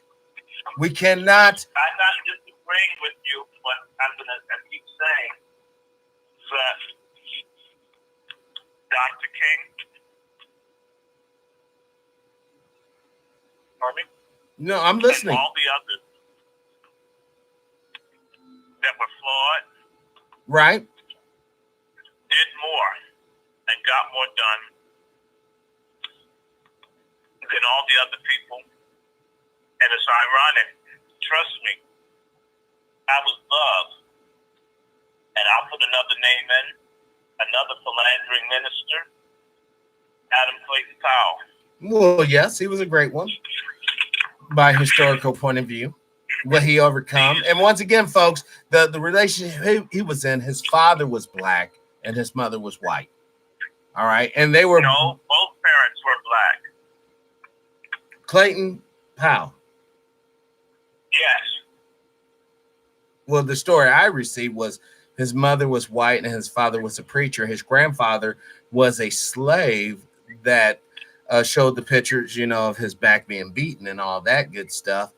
A: We cannot.
B: I'm not disagreeing with you, but I'm going to keep saying that Dr. King, pardon me?
A: No, I'm listening.
B: And all the others that were flawed,
A: right,
B: did more and got more done than all the other people. And it's ironic. Trust me, I was loved. And I'll put another name in, another philandering minister, Adam Clayton Powell.
A: Well, yes, he was a great one by historical point of view. What he overcome. And once again, folks, the relationship he was in, his father was black and his mother was white. All right. And they were.
B: No, both parents were black.
A: Clayton Powell.
B: Yes.
A: Well, the story I received was his mother was white and his father was a preacher. His grandfather was a slave that showed the pictures, of his back being beaten and all that good stuff.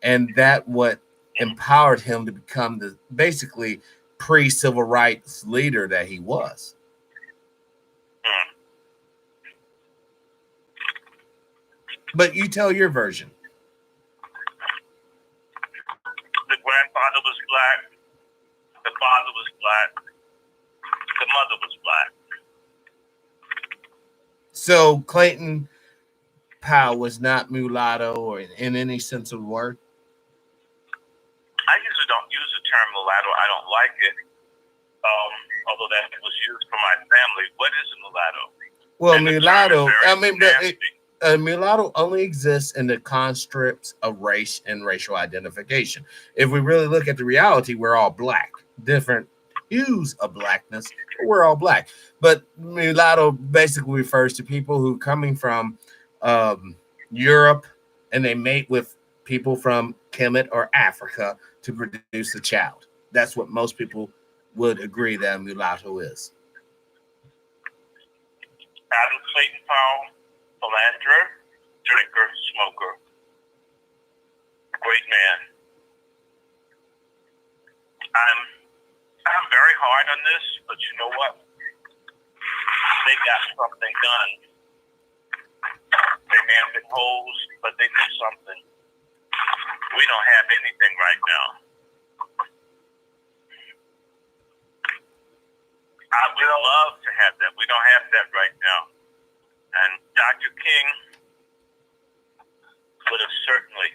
A: And that what empowered him to become the basically pre-civil rights leader that he was. But you tell your version.
B: The grandfather was black. The father was black. The mother was black.
A: So Clayton Powell was not mulatto or in any sense of the word?
B: I usually don't use the term mulatto. I don't like it. Although that was used for my family. What is a mulatto?
A: Well,
B: and
A: mulatto, I mean,
B: but
A: mulatto only exists in the constructs of race and racial identification. If we really look at the reality, we're all black. Different hues of blackness, but we're all black. But mulatto basically refers to people who coming from Europe and they mate with people from Kemet or Africa to produce a child. That's what most people would agree that a mulatto is.
B: Adam Clayton Powell, philanderer, drinker, smoker, great man. I'm very hard on this, but you know what? They got something done. They may have been hoes, but they did something. We don't have anything right now. I would love to have that. We don't have that right now. And Dr. King would have certainly,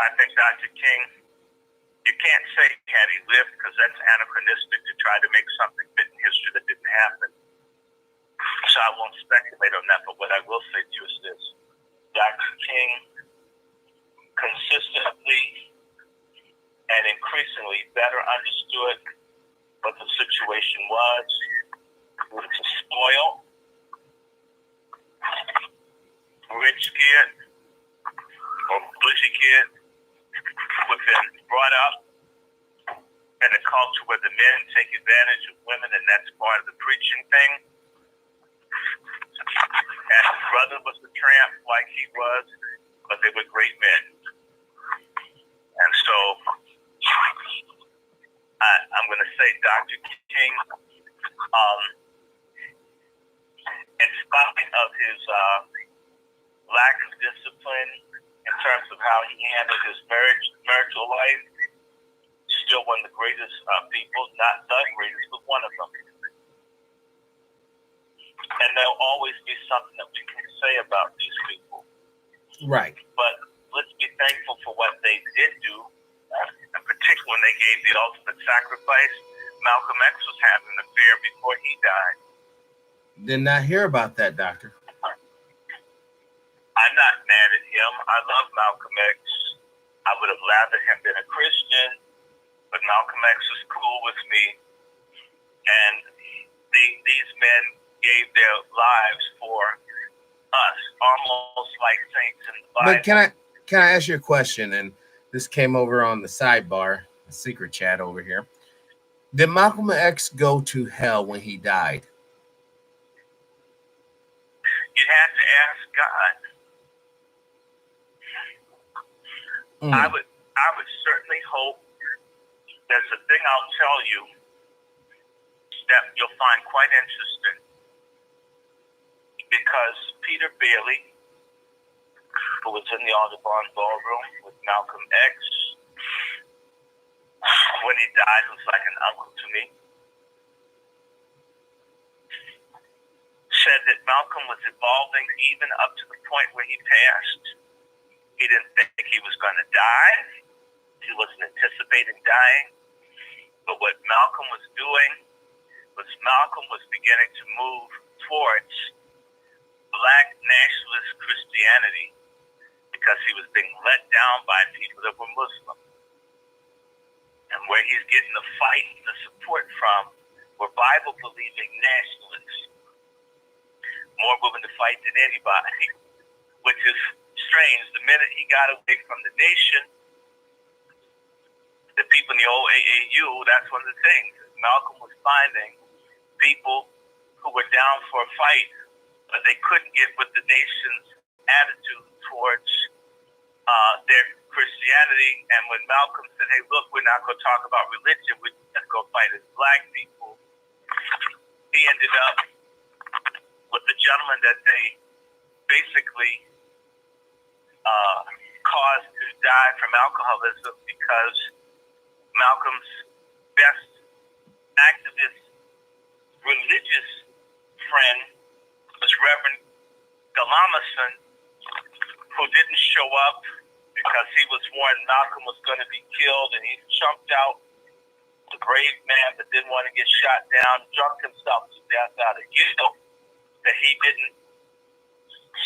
B: I think Dr. King, you can't say had he lived because that's anachronistic to try to make something fit in history that didn't happen. So I won't speculate on that, but what I will say to you is this. Dr. King consistently and increasingly better understood what the situation was, to spoil rich kid or bushy kid who have been brought up in a culture where the men take advantage of women, and that's part of the preaching thing. And his brother was a tramp like he was, but they were great men. And so I'm going to say Dr. King, in spite of his lack of discipline in terms of how he handled his marital life, still one of the greatest people, not the greatest, but one of them. And there'll always be something that we can say about these people.
A: Right.
B: But let's be thankful for what they did do, and particularly when they gave the ultimate sacrifice. Malcolm X was having an affair before he died.
A: Did not hear about that, doctor.
B: I'm not mad at him. I love Malcolm X. I would have rather him been a Christian, but Malcolm X was cool with me. And these men gave their lives for us, almost like saints in the Bible.
A: But can I ask you a question? And this came over on the sidebar, the secret chat over here. Did Malcolm X go to hell when he died?
B: You'd have to ask God. I would certainly hope. There's a thing I'll tell you that you'll find quite interesting, because Peter Bailey, who was in the Audubon Ballroom with Malcolm X, when he died, was like an uncle to me, said that Malcolm was evolving even up to the point where he passed. He didn't think he was going to die. He wasn't anticipating dying. But what Malcolm was doing was Malcolm was beginning to move towards black nationalist Christianity, because he was being let down by people that were Muslim. And where he's getting the fight, the support from, were Bible-believing nationalists, more willing to fight than anybody, which is strange. The minute he got away from the nation, the people in the old AAU, that's one of the things. Malcolm was finding people who were down for a fight, but they couldn't get with the nation's attitude towards their Christianity. And when Malcolm said, hey, look, we're not going to talk about religion, we're going to go fight as black people, he ended up with the gentleman that they basically caused to die from alcoholism, because Malcolm's best activist religious friend was Reverend Galamason, who didn't show up because he was warned Malcolm was going to be killed, and he jumped out, the brave man that didn't want to get shot down, jumped himself to death out of guilt that he didn't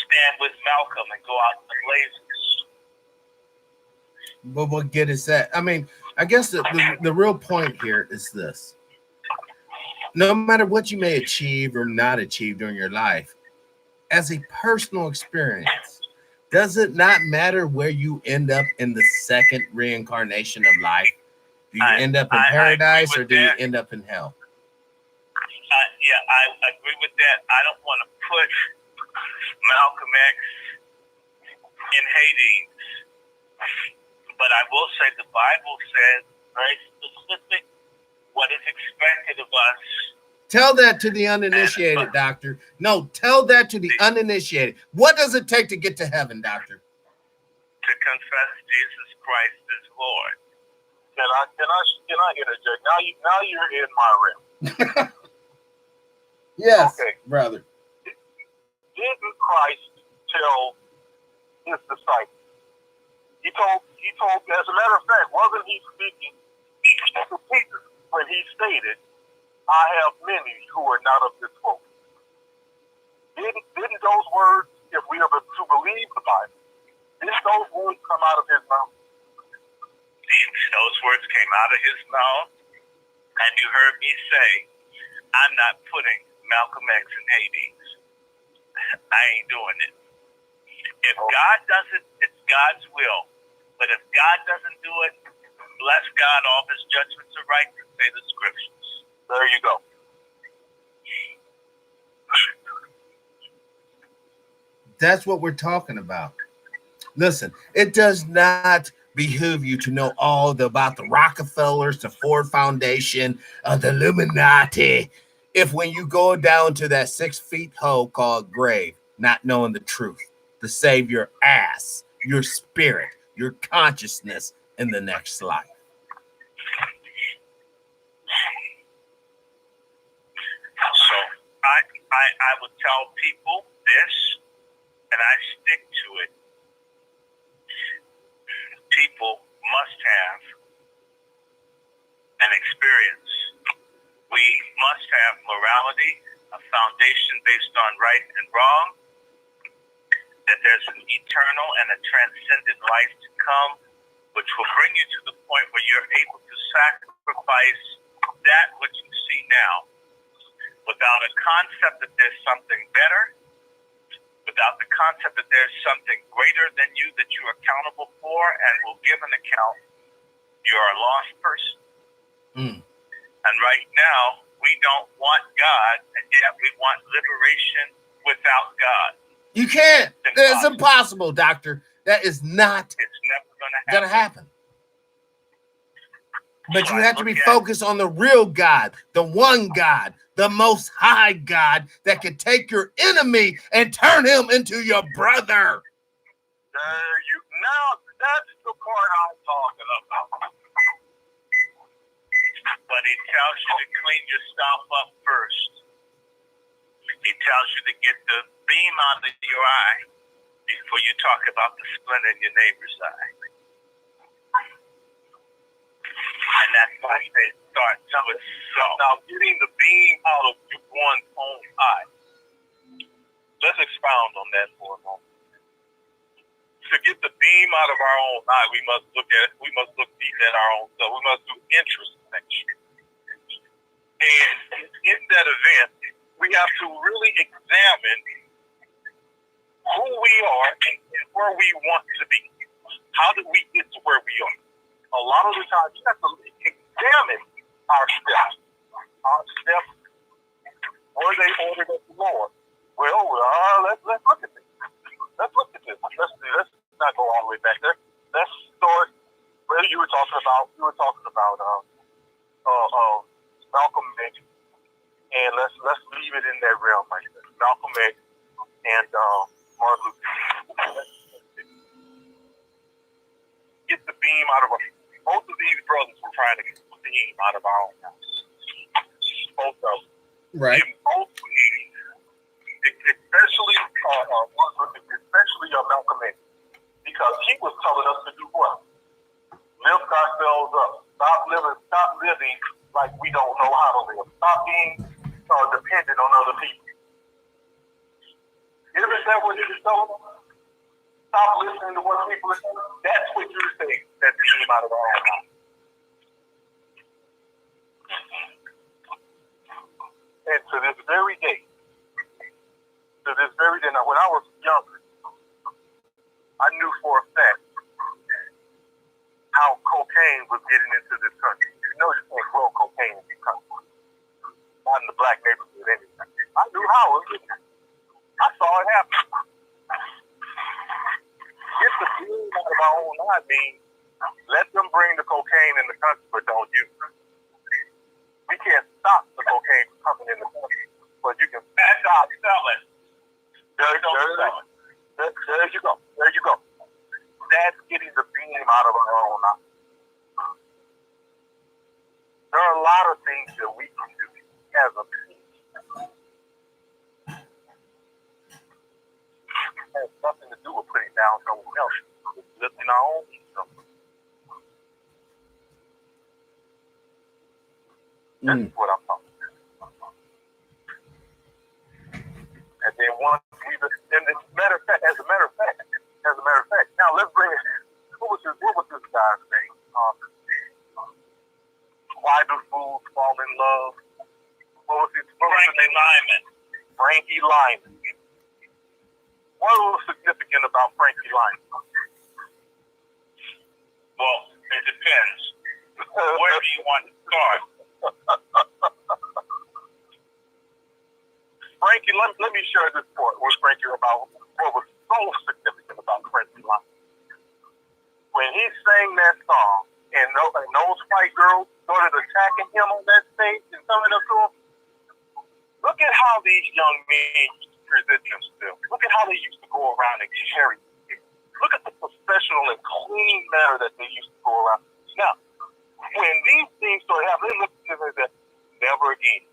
B: stand with Malcolm and go out in the blazes.
A: But what good is that? I mean, I guess the real point here is this. No matter what you may achieve or not achieve during your life, as a personal experience, does it not matter where you end up in the second reincarnation of life? Do you end up in paradise, or do you end up in hell?
B: Yeah, I agree with that. I don't want to put Malcolm X in Hades, but I will say the Bible says very specific what is expected of us.
A: Tell that to the uninitiated, doctor. No, tell that to the uninitiated. What does it take to get to heaven, doctor?
B: To confess Jesus Christ as Lord.
C: Can I interject? Now you're in my realm.
A: Yes,
C: okay,
A: brother.
C: Didn't Christ tell his disciples? He told, as a matter of fact, wasn't he speaking to Peter when he stated, I have many who are not of this folk? Didn't those words, if we are to believe the Bible, didn't those words come out of his mouth?
B: Those words came out of his mouth, and you heard me say, I'm not putting Malcolm X in Hades. I ain't doing it. If God does it, it's God's will. But if God doesn't do it, bless God, all his judgments are right, to say the scriptures.
C: There you go.
A: That's what we're talking about. Listen, it does not behoove you to know all about the Rockefellers, the Ford Foundation, the Illuminati, if when you go down to that 6 feet hole called grave, not knowing the truth, to save your ass, your spirit, your consciousness in the next life.
B: I would tell people this, and I stick to it. People must have an experience. We must have morality, a foundation based on right and wrong, that there's an eternal and a transcendent life to come, which will bring you to the point where you're able to sacrifice that which you see now without a concept that there's something better, without the concept that there's something greater than you that you're accountable for and will give an account. You're a lost person. And right now, we don't want God, and yet we want liberation without God.
A: You can't. It's impossible, doctor. That is not going to happen. But you have to be focused on the real God, the one God, the most high God that can take your enemy and turn him into your brother.
B: Now that's the part I'm talking about. But he tells you to clean yourself up first. He tells you to get the beam out of your eye before you talk about the splint in your neighbor's eye. And that's why they start with self. Now, getting the beam out of one's own eye. Let's expound on that for a moment. To get the beam out of our own eye, we must look deep at our own self. We must do introspection. And in that event, we have to really examine who we are and where we want to be. How did we get to where we are? A lot of the times, you have to examine our steps. Our steps, were they ordered of the Lord? Well, let's look at this. Let's look at this. Let's not go all the way back there. Let's start where you were talking about. Malcolm X, and let's leave it in that realm right there. Malcolm X and Martin Luther King. Get the beam out of us. Both of these brothers were trying to get the beam out of our own house. Both of them.
A: Right.
B: And both needs, especially Malcolm X, because he was telling us to do what? Lift ourselves up. Stop living like we don't know how to live. Stop being dependent on other people. Isn't that what he was telling us? Stop listening to what people are saying. That's what you're saying. That came out of our own mouth. And to this very day, now when I was younger, I knew for a fact how cocaine was getting into this country. You know you can't grow cocaine in this country. Not in the black neighborhood anyway. I knew how it was getting. I saw it happen. Get the beam out of our own eye means let them bring the cocaine in the country, but don't use it. We can't stop the cocaine from coming in the country, but you can stop selling. There you go. That's getting the beam out of our own eye. There are a lot of things that we can do as a people. It has nothing to do with putting down someone else. It's lifting our own stuff. That's what I'm talking about. And then once we, and as a matter of fact, now let's bring it. What was this guy's name? Why do fools fall in love? What was his name? Frankie Lyman. What was significant about Frankie Lyman? Well, it depends. Where do you want to start? Frankie, let me share this part with Frankie about what was so significant about Frankie Lyman. When he sang that song, and those white girls started attacking him on that stage and coming up to him, look at how these young men present themselves. Look at how they used to go around and carry themselves. Look at the professional and clean manner that they used to go around. Now, when these things started happening, they looked at them and said, never again.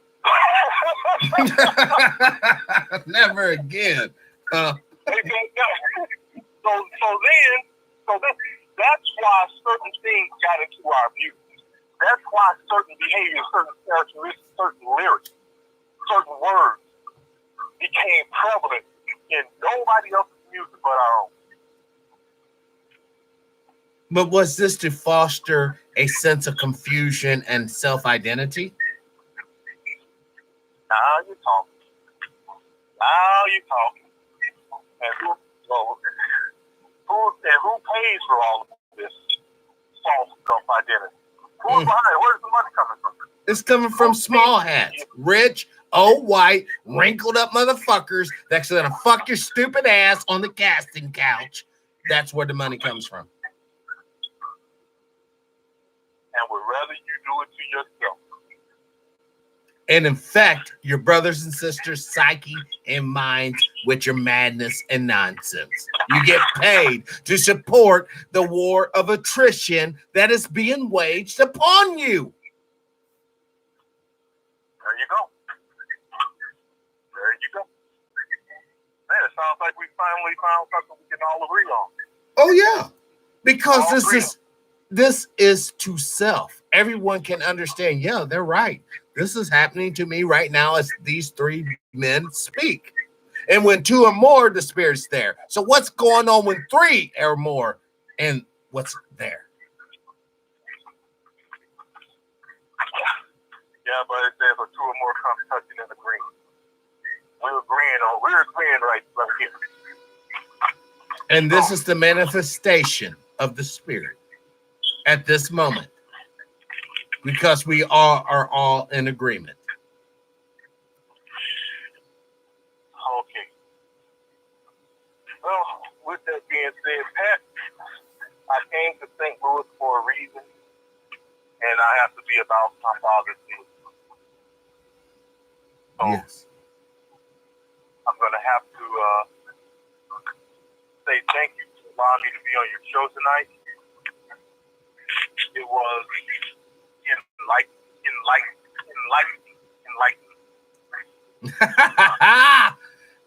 A: Never again.
D: That's why certain things got into our music. That's why certain behaviors, certain characteristics, certain lyrics, certain words became prevalent in nobody else's music but our own.
A: But was this to foster a sense of confusion and self-identity?
D: Now you're talking. And who pays for all of this false self-identity? Who's behind it? Where's the money coming from?
A: It's coming from small hats, rich, old, white, wrinkled up motherfuckers that's gonna fuck your stupid ass on the casting couch. That's where the money comes from.
D: And would rather you do it to yourself.
A: And infect your brothers and sisters' psyche and minds with your madness and nonsense. You get paid to support the war of attrition that is being waged upon you.
D: There you go. Man, it sounds like we finally found something we can all agree on.
A: Oh yeah, because this is to self. Everyone can understand. Yeah, they're right. This is happening to me right now as these three men speak. And when two or more, the Spirit's there. So what's going on when three or more and what's there?
D: Yeah, but it says for two or more come touching and agreeing. We're agreeing right here.
A: And this is the manifestation of the Spirit at this moment. Because we are all in agreement.
D: Okay. Well, with that being said, Pat, I came to St. Louis for a reason, and I have to be about my father's business. So
A: Yes.
D: I'm going to have to say thank you for allowing me to be on your show tonight. It was enlightening.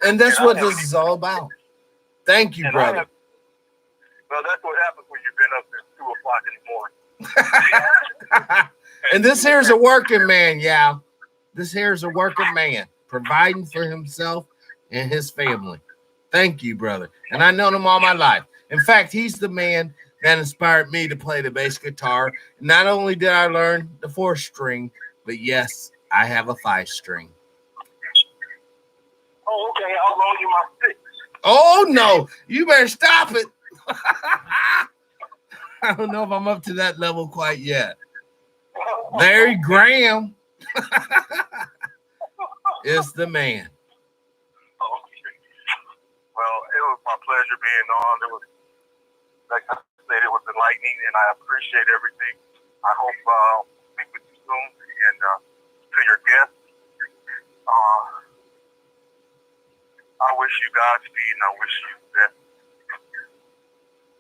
A: And that's what this is all about. Thank you, brother.
D: Well, that's what happens when you've been up since 2 o'clock in the morning.
A: And this here's a working man, yeah. This here's a working man, providing for himself and his family. Thank you, brother. And I known him all my life. In fact, he's the man that inspired me to play the bass guitar. Not only did I learn the 4-string, but yes, I have a 5-string.
D: Oh, okay. I'll loan you my 6.
A: Oh, no. You better stop it. I don't know if I'm up to that level quite yet. Larry Graham is the man.
D: Okay. Well, it was my pleasure being on. It was, like I said, it was enlightening, and I appreciate everything. I hope I'll speak with you soon. And to your guests, I wish you Godspeed, and I wish you the best.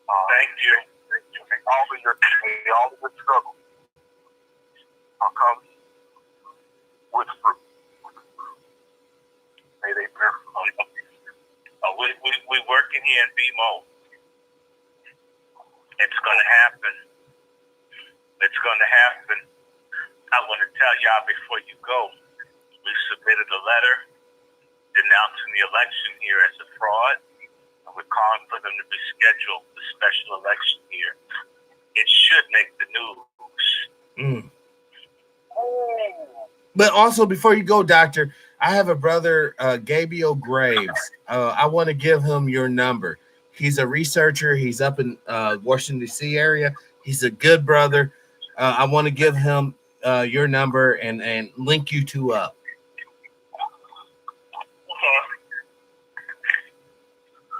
D: Thank you. All of your struggles will come with fruit. May they bear fruit.
B: We working here in BMO. It's gonna happen. I want to tell y'all before you go, we submitted a letter denouncing the election here as a fraud, and we're calling for them to reschedule the special election here. It should make the news.
A: But also, before you go, Doctor, I have a brother, Gabriel Graves. I want to give him your number. He's a researcher. He's up in Washington, D.C. area. He's a good brother. I want to give him your number and link you two up.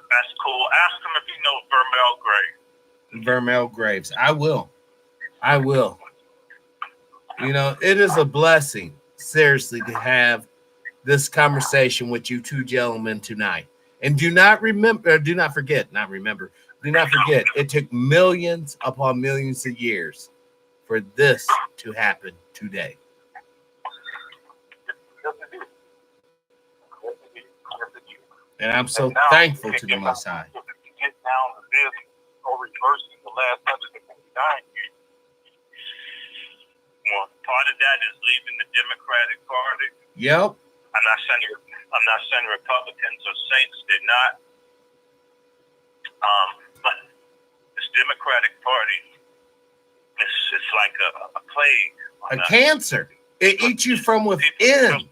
B: That's cool. Ask him if he knows Vermel Graves.
A: I will. You know, it is a blessing, seriously, to have this conversation with you two gentlemen tonight. And do not forget, it took millions upon millions of years for this to happen today. And I'm so
D: And now
A: thankful
D: we
A: to the
D: can
A: Most High.
D: get down to this or reversing the last 159 years.
B: Well, part of that is leaving the Democratic Party.
A: Yep.
B: I'm not saying Republicans or saints did not. But this Democratic Party it's like a plague.
A: A cancer. It eats you from within.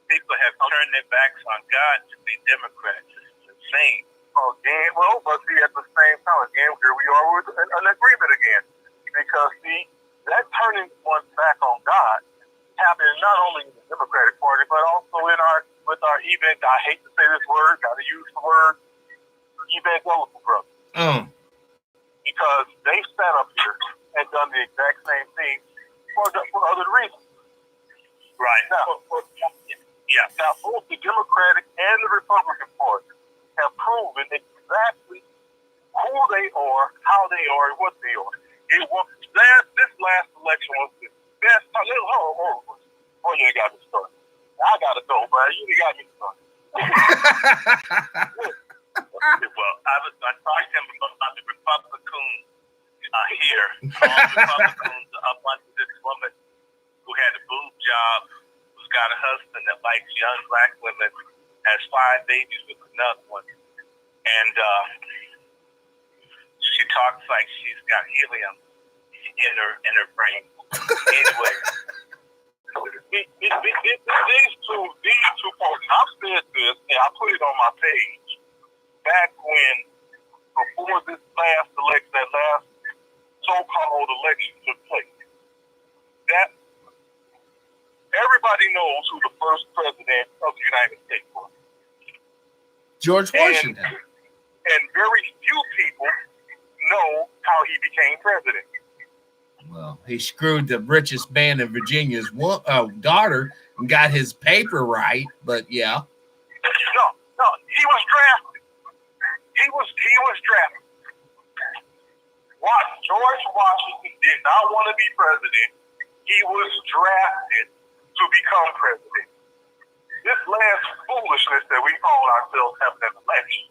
B: People have turned their backs on God to be Democrats. It's insane.
D: Again, well, but see, at the same time, again, here we are with an agreement again. Because, see, that turning one's back on God happened not only in the Democratic Party, but also with our I hate to say this word, got to use the word, evangelical brothers. Because they sat up here and done the exact same thing for other reasons.
B: Right.
D: Now, now, both the Democratic and the Republican Party have proven exactly who they are, how they are, and what they are. This last election was the best time. Oh, you got me started. I got to go, but you got me started.
B: Well, I talked to him about the Republicans here. All Republicans up under this woman who had a boob job, who's got a husband that likes young black women, has 5 babies with another one. And she talks like she's got helium in her brain. Anyway.
D: These two parties, I've said this, and I put it on my page, back when, before this last election, that last so-called election took place, that everybody knows who the first president of the United States was.
A: George Washington.
D: And very few people know how he became president.
A: Well, he screwed the richest man in Virginia's daughter and got his paper right, but yeah.
D: No, he was drafted. He was drafted. George Washington did not want to be president. He was drafted to become president. This last foolishness that we call ourselves having an election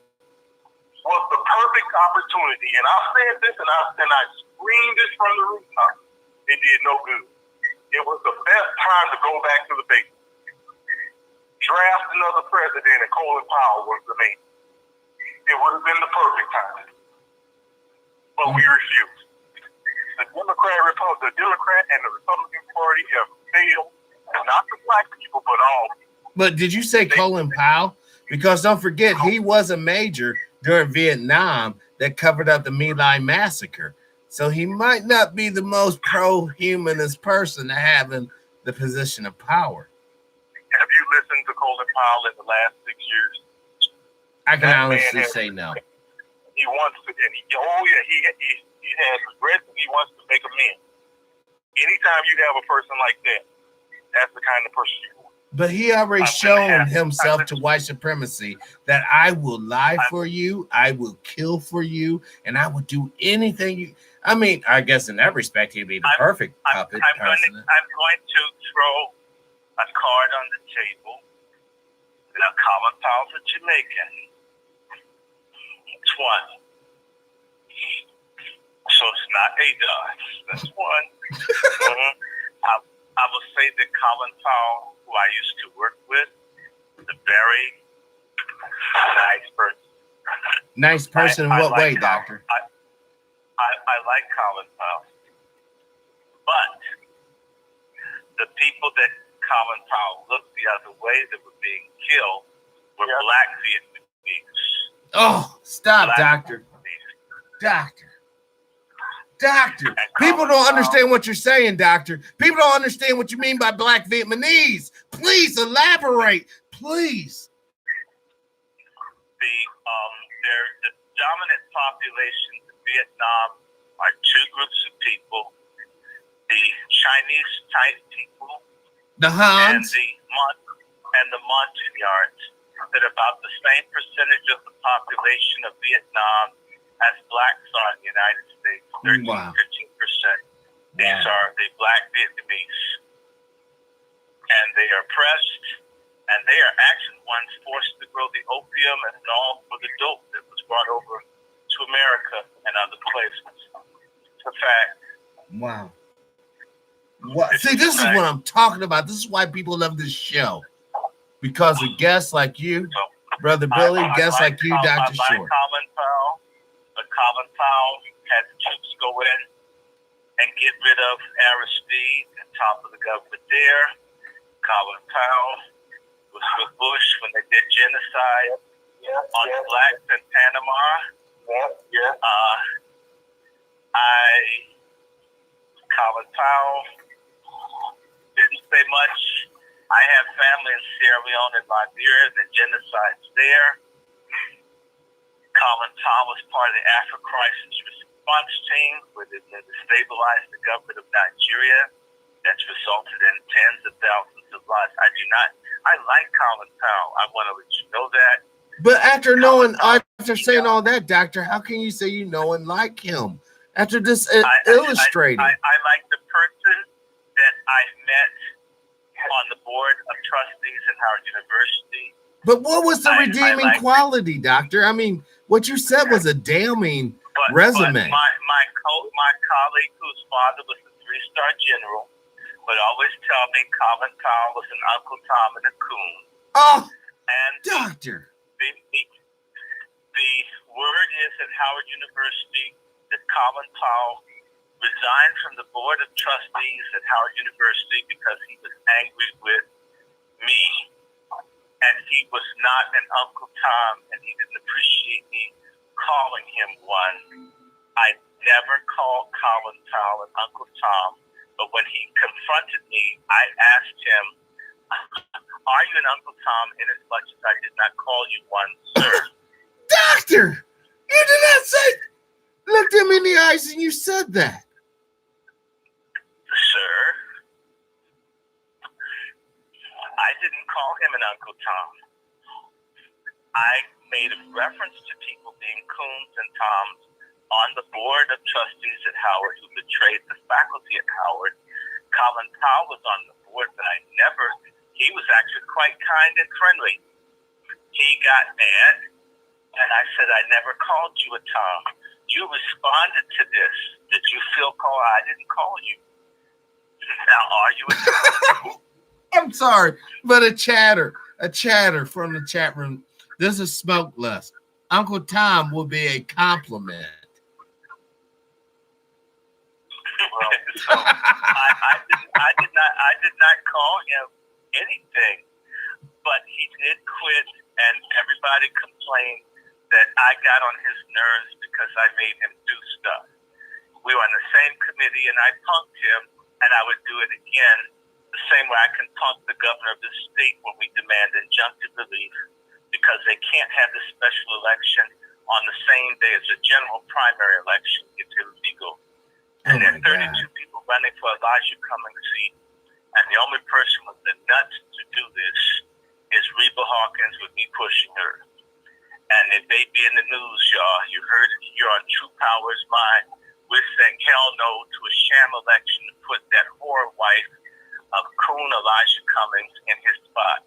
D: was the perfect opportunity. And I said this and I screamed this from the rooftop. It did no good. It was the best time to go back to the basics. Draft another president, and Colin Powell was the man. It would have been the perfect time. But we refused. The Democrat and the Republican Party have failed, not the black people, but all people.
A: But did you say Colin Powell? Because don't forget, he was a major during Vietnam that covered up the My Lai massacre. So he might not be the most pro-humanist person to have in the position of power.
D: Have you listened to Colin Powell in the last 6 years?
A: I can honestly say no.
D: He wants to, and he has regrets and he wants to make amends. Anytime you have a person like that, that's the kind of person you want.
A: But he already shown himself to white supremacy that I will lie for you, I will kill for you, and I will do anything you. I mean, I guess in that respect, he'd be the perfect puppet person.
B: I'm going to throw a card on the table. Now, Colin Powell's a Jamaican. It's one. So it's not a dot. That's one. I will say that Colin Powell, who I used to work with, is a very nice person.
A: Nice person in what way, Doctor?
B: I like Colin Powell. But the people that Colin Powell looked the other way that were being killed were black Vietnamese.
A: Oh, stop, Doctor. Doctor, people don't understand what you're saying, Doctor. People don't understand what you mean by black Vietnamese. Please elaborate, please.
B: The dominant populations in Vietnam are 2 groups of people: the Chinese type people,
A: the Hans,
B: and the Montagnards. That about the same percentage of the population of Vietnam as blacks are in the United States, 13, 15%. These are the black Vietnamese. And they are oppressed
D: and they are actually ones forced to grow the opium and all for the dope that was brought over to America and other places. It's a fact.
A: Wow. What? See, this is what I'm talking about. This is why people love this show. Because of guests like you, Brother Billy, guests like you, Dr. Short.
D: Colin Powell, but Colin Powell had the troops go in and get rid of Aristide and topple the government there. Colin Powell was with Bush when they did genocide on the blacks in Panama. Colin Powell didn't say much. I have family in Sierra Leone and Liberia. The genocide's there. Colin Powell was part of the Africa Crisis Response Team, where they destabilized the government of Nigeria. That's resulted in tens of thousands of lives. I like Colin Powell. I want to let you know that.
A: But after saying all that, Doctor, how can you say you know and like him? After this illustrating.
D: I like the person that I met on the board of trustees at Howard University.
A: But what was the redeeming quality, Doctor? I mean, what you said was a damning resume.
D: But my colleague whose father was a 3-star general would always tell me Colin Powell was an Uncle Tom and a coon.
A: Oh,
D: and
A: Doctor.
D: The word is at Howard University that Colin Powell resigned from the board of trustees at Howard University because he was angry with me, and he was not an Uncle Tom, and he didn't appreciate me calling him one. I never called Colin Powell an Uncle Tom, but when he confronted me, I asked him, are you an Uncle Tom in as much as I did not call you one, sir?
A: Doctor, you did not say, looked him in the eyes and you said that.
D: Sir, I didn't call him an Uncle Tom. I made a reference to people being coons and toms on the board of trustees at Howard who betrayed the faculty at Howard. Colin Powell was on the board, but he was actually quite kind and friendly. He got mad, and I said, I never called you a Tom. You responded to this. Did you feel called? I didn't call you. Now, are you a Tom?
A: I'm sorry, but a chatter from the chat room. This is smoke lust. Uncle Tom will be a compliment.
D: So I did not call him anything, but he did quit, and everybody complained that I got on his nerves because I made him do stuff. We were on the same committee, and I punked him, and I would do it again the same way I can punk the governor of the state when we demand injunctive relief because they can't have the special election on the same day as a general primary election. It's illegal. And there are 32 people running for Elijah Cummings' seat, and the only person with the nuts to do this is Reba Hawkins with me pushing her. And it may be in the news, y'all. You heard it here on True Power's Mind. We're saying hell no to a sham election to put that whore wife of coon Elijah Cummings in his spot.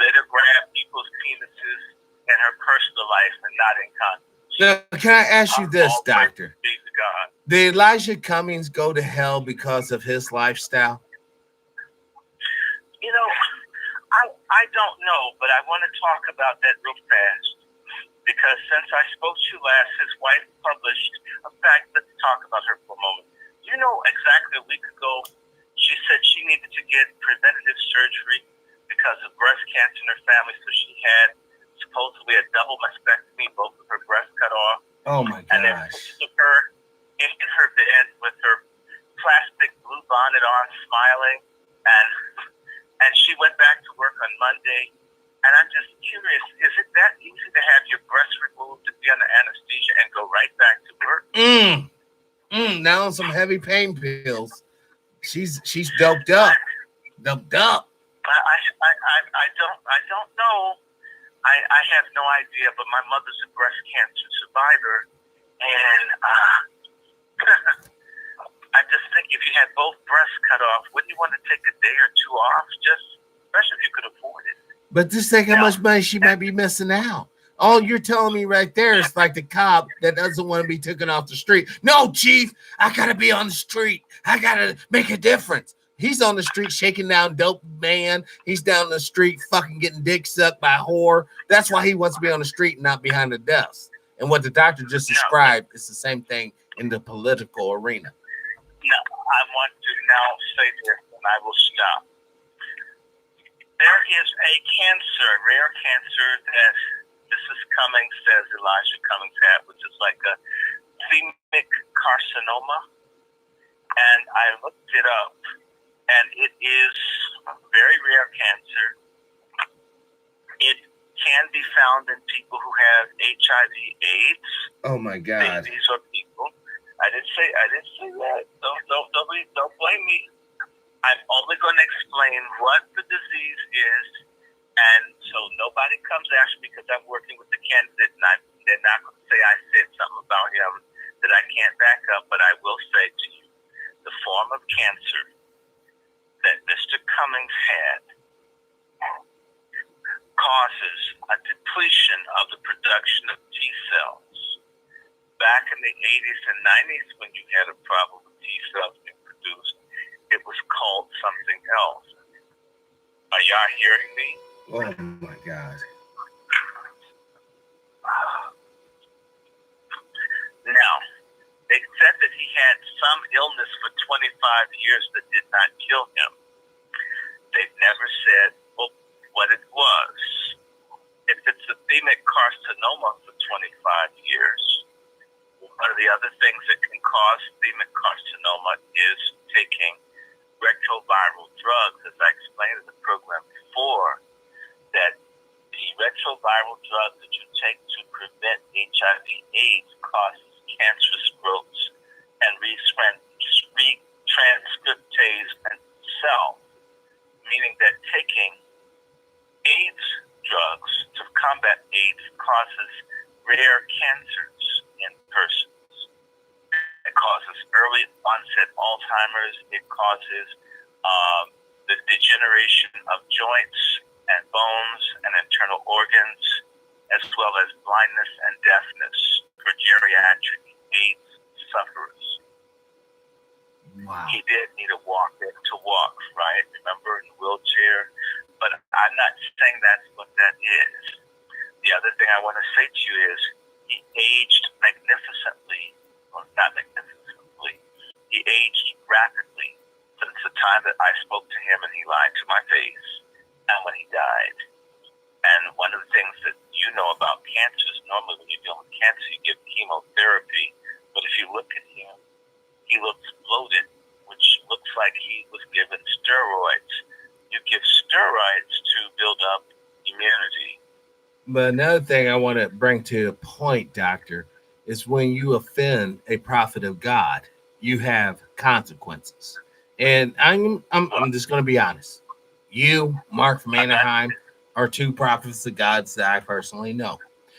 D: Let her grab people's penises in her personal life and not in Congress.
A: Now, can I ask you this, Doctor? Did Elijah Cummings go to hell because of his lifestyle?
D: You know, I don't know, but I want to talk about that real fast. Because since I spoke to you last, his wife published, in fact, let's talk about her for a moment. You know, exactly a week ago, she said she needed to get preventative surgery because of breast cancer in her family, so she had supposedly a double mastectomy, both of her breasts cut off.
A: Oh my gosh.
D: And then took her in her bed with her plastic blue bonnet on, smiling, and she went back to work on Monday. And I'm just curious, is it that easy to have your breast removed, to be under anesthesia, and go right back to work?
A: Now on some heavy pain pills. She's doped up. Doped up.
D: I don't know. I have no idea, but my mother's a breast cancer survivor, and I just think if you had both breasts cut off, wouldn't you want to take a day or two off, just especially if you could afford it?
A: But just think how much money she might be missing out. All you're telling me right there is like the cop that doesn't want to be taken off the street. No, chief, I gotta be on the street. I gotta make a difference. He's on the street shaking down dope man. He's down the street fucking getting dick sucked by a whore. That's why he wants to be on the street and not behind the desk. And what the doctor just described is the same thing in the political arena.
D: No, I want to now say this, and I will stop. There is a cancer, rare cancer that Mrs. Cummings says Elijah Cummings had, which is like a tpim carcinoma. And I looked it up, and it is a very rare cancer. It can be found in people who have HIV/AIDS.
A: Oh my God!
D: These are people. I didn't say that. Don't blame me. I'm only going to explain what the disease is, and so nobody comes after me because I'm working with the candidate, and they're not going to say I said something about him that I can't back up. But I will say to you, the form of cancer that Mr. Cummings had causes a depletion of the production of T cells. Back in the 80s and 90s, when you had a problem with T cells being produced, it was called something else. Are y'all hearing me?
A: Oh my God.
D: Now, they said that he had some illness for 25 years that did not kill him. They've never said what it was. If it's a tpim carcinoma for 25 years, one of the other things that can cause tpim carcinoma is taking retroviral drugs, as I explained in the program before, that the retroviral drugs that you take to prevent HIV/AIDS causes cancerous growths and retranscriptase and cell, meaning that taking AIDS drugs to combat AIDS causes rare cancers in persons. It causes early onset Alzheimer's. It causes the degeneration of joints and bones and internal organs, as well as blindness and deafness for geriatric AIDS sufferers.
A: Wow.
D: He did need a walker to walk, right? Remember, in a wheelchair? But I'm not saying that's what that is. The other thing I want to say to you is he aged magnificently. Well, not magnificently. He aged rapidly since the time that I spoke to him and he lied to my face and when he died. And one of the things that you know about cancer is normally when you're dealing with cancer, you give chemotherapy. But if you look at him, he looks bloated, which looks like he was given steroids. You give steroids to build up immunity.
A: But another thing I want to bring to a point, doctor, is when you offend a prophet of God, you have consequences. And I'm just going to be honest. You, Mark from Anaheim, are two prophets of God that I personally know.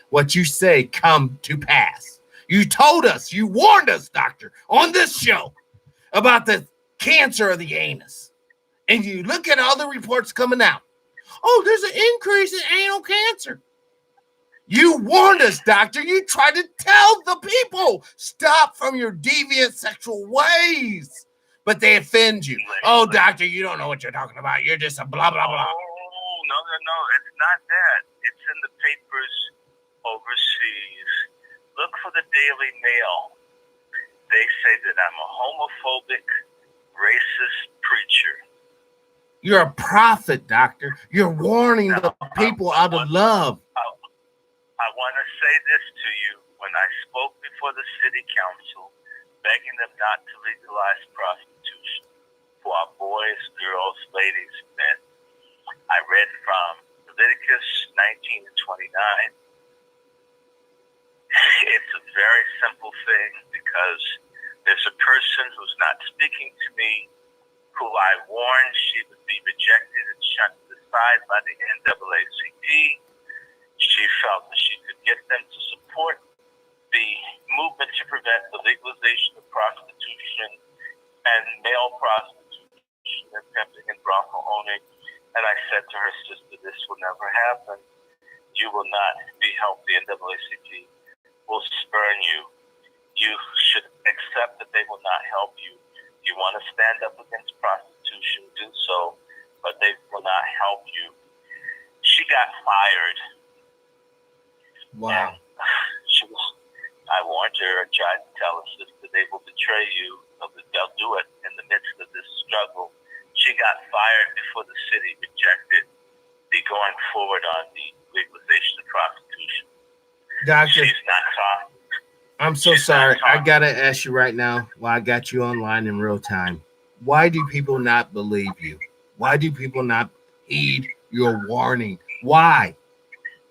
A: What you say come to pass. You told us, you warned us, doctor, on this show about the cancer of the anus. And you look at all the reports coming out. Oh, there's an increase in anal cancer. You warned us, doctor. You tried to tell the people, stop from your deviant sexual ways. But they offend you. Oh, doctor, you don't know what you're talking about. You're just a blah, blah, blah.
D: Oh, no. It's not that. It's in the papers overseas. Look for the Daily Mail. They say that I'm a homophobic, racist preacher.
A: You're a prophet, doctor. You're warning the people out of love.
D: I want to say this to you. When I spoke before the city council, begging them not to legalize prostitution for our boys, girls, ladies, men, I read from Leviticus 19 and 29. It's a very simple thing because there's a person who's not speaking to me who I warned she would be rejected and shut aside by the NAACP. She felt that she could get them to support the movement to prevent the legalization of prostitution and male prostitution and pimping and brothel owning. And I said to her, sister, this will
B: never happen. You will not be healthy. NAACP will spurn you. You should accept that they will not help you. If you want to stand up against prostitution, do so, but they will not help you. She got fired.
A: Wow.
B: I warned her and tried to tell her sister they will betray you. They'll do it in the midst of this struggle. She got fired before the city rejected the going forward on the legalization of prostitution.
A: Doctor,
B: she's not talking.
A: I'm so sorry. I gotta ask you right now, while I got you online in real time, why do people not believe you? Why do people not heed your warning? Why?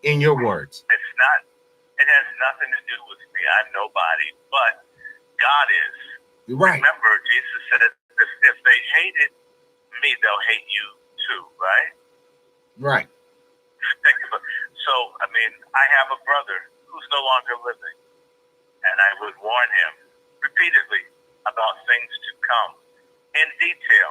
A: In your words.
B: It has nothing to do with me. I'm nobody, but God is.
A: You're right.
B: Remember, Jesus said, if they hated me, they'll hate you too, right?
A: Right.
B: Think about it. So, I mean, I have a brother who's no longer living, and I would warn him repeatedly about things to come in detail.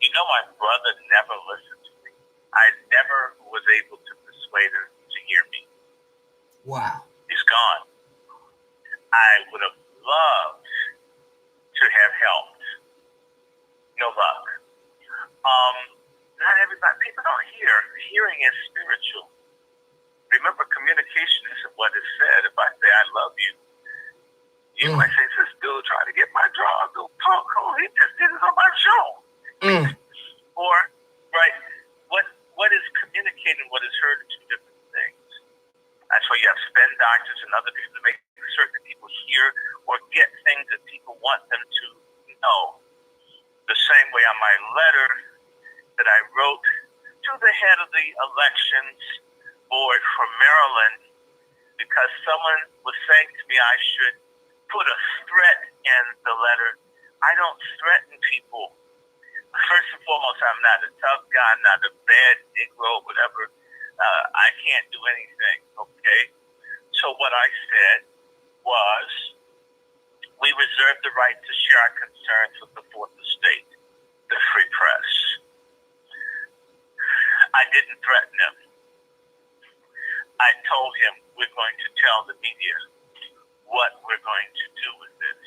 B: You know, my brother never listened to me. I never was able to persuade her to hear me.
A: Wow.
B: He's gone. I would have loved to have helped. No luck. Not everybody, people don't hear. Hearing is spiritual. Remember, communication isn't what is said. If I say I love you, you might say, this dude trying to get my draw. He just did it on my show. Or, right, what is communicated and what is heard are two different things. That's why you have spin doctors and other people to make certain people hear or get things that people want them to know. The same way on my letter that I wrote to the head of the elections board for Maryland, because someone was saying to me I should put a threat in the letter. I don't threaten people. First and foremost, I'm not a tough guy. I'm not a bad Negro, whatever. I can't do anything, okay? So what I said was, we reserve the right to share our concerns with the fourth estate, the free press. I didn't threaten him. I told him we're going to tell the media what we're going to do with this.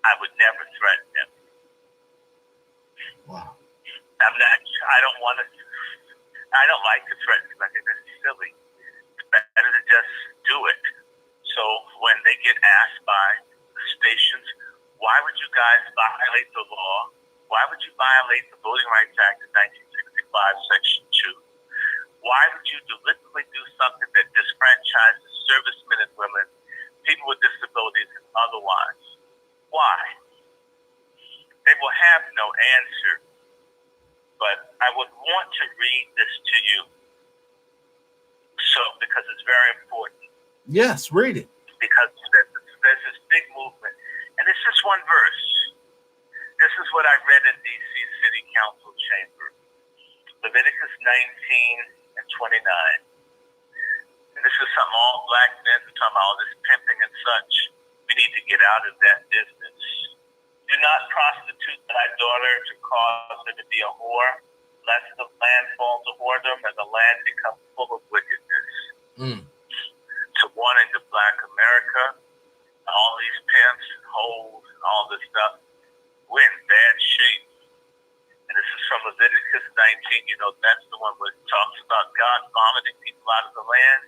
B: I would never threaten him.
A: Wow.
B: I don't like to threaten because I think that's silly. It's better to just do it. So when they get asked by the stations, why would you guys violate the law? Why would you violate the Voting Rights Act of 1965, Section 2? Why would you deliberately do something that disfranchises servicemen and women, people with disabilities, and otherwise? Why? They will have no answer. But I would want to read this to you, because it's very important.
A: Yes, read it.
B: Because there's this big movement. And it's just one verse. This is what I read in D.C. City Council chamber. Leviticus 19 and 29. And this is something all black men are talking about, all this pimping and such. We need to get out of that business. Do not prostitute thy daughter to cause her to be a whore, lest the land fall to whoredom and the land become full of wickedness. It's a warning to black America, all these pimps and hoes and all this stuff. We're in bad shape. And this is from Leviticus 19. You know, that's the one where it talks about God vomiting people out of the land.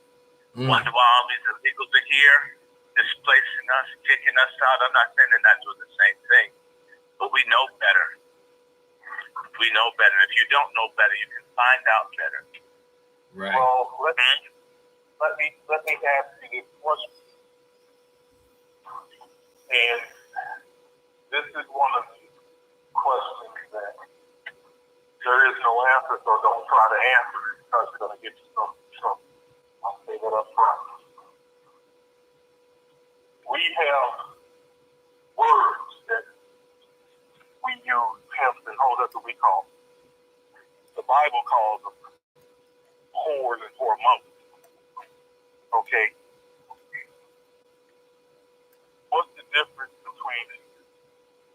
B: Wonder why all these illegals are here, displacing us, kicking us out. I'm not saying they're not doing the same thing, but we know better. We know better. If you don't know better, you can find out better.
A: Right.
D: Well, let me ask you this question. And this is one of the questions that there is no answer, so don't try to answer it because it's going to get you some trouble. I'll say that up front. We have words that we use, pimps and hoes, that's what we call them. The Bible calls them whores and whoremongers. Okay? What's the difference between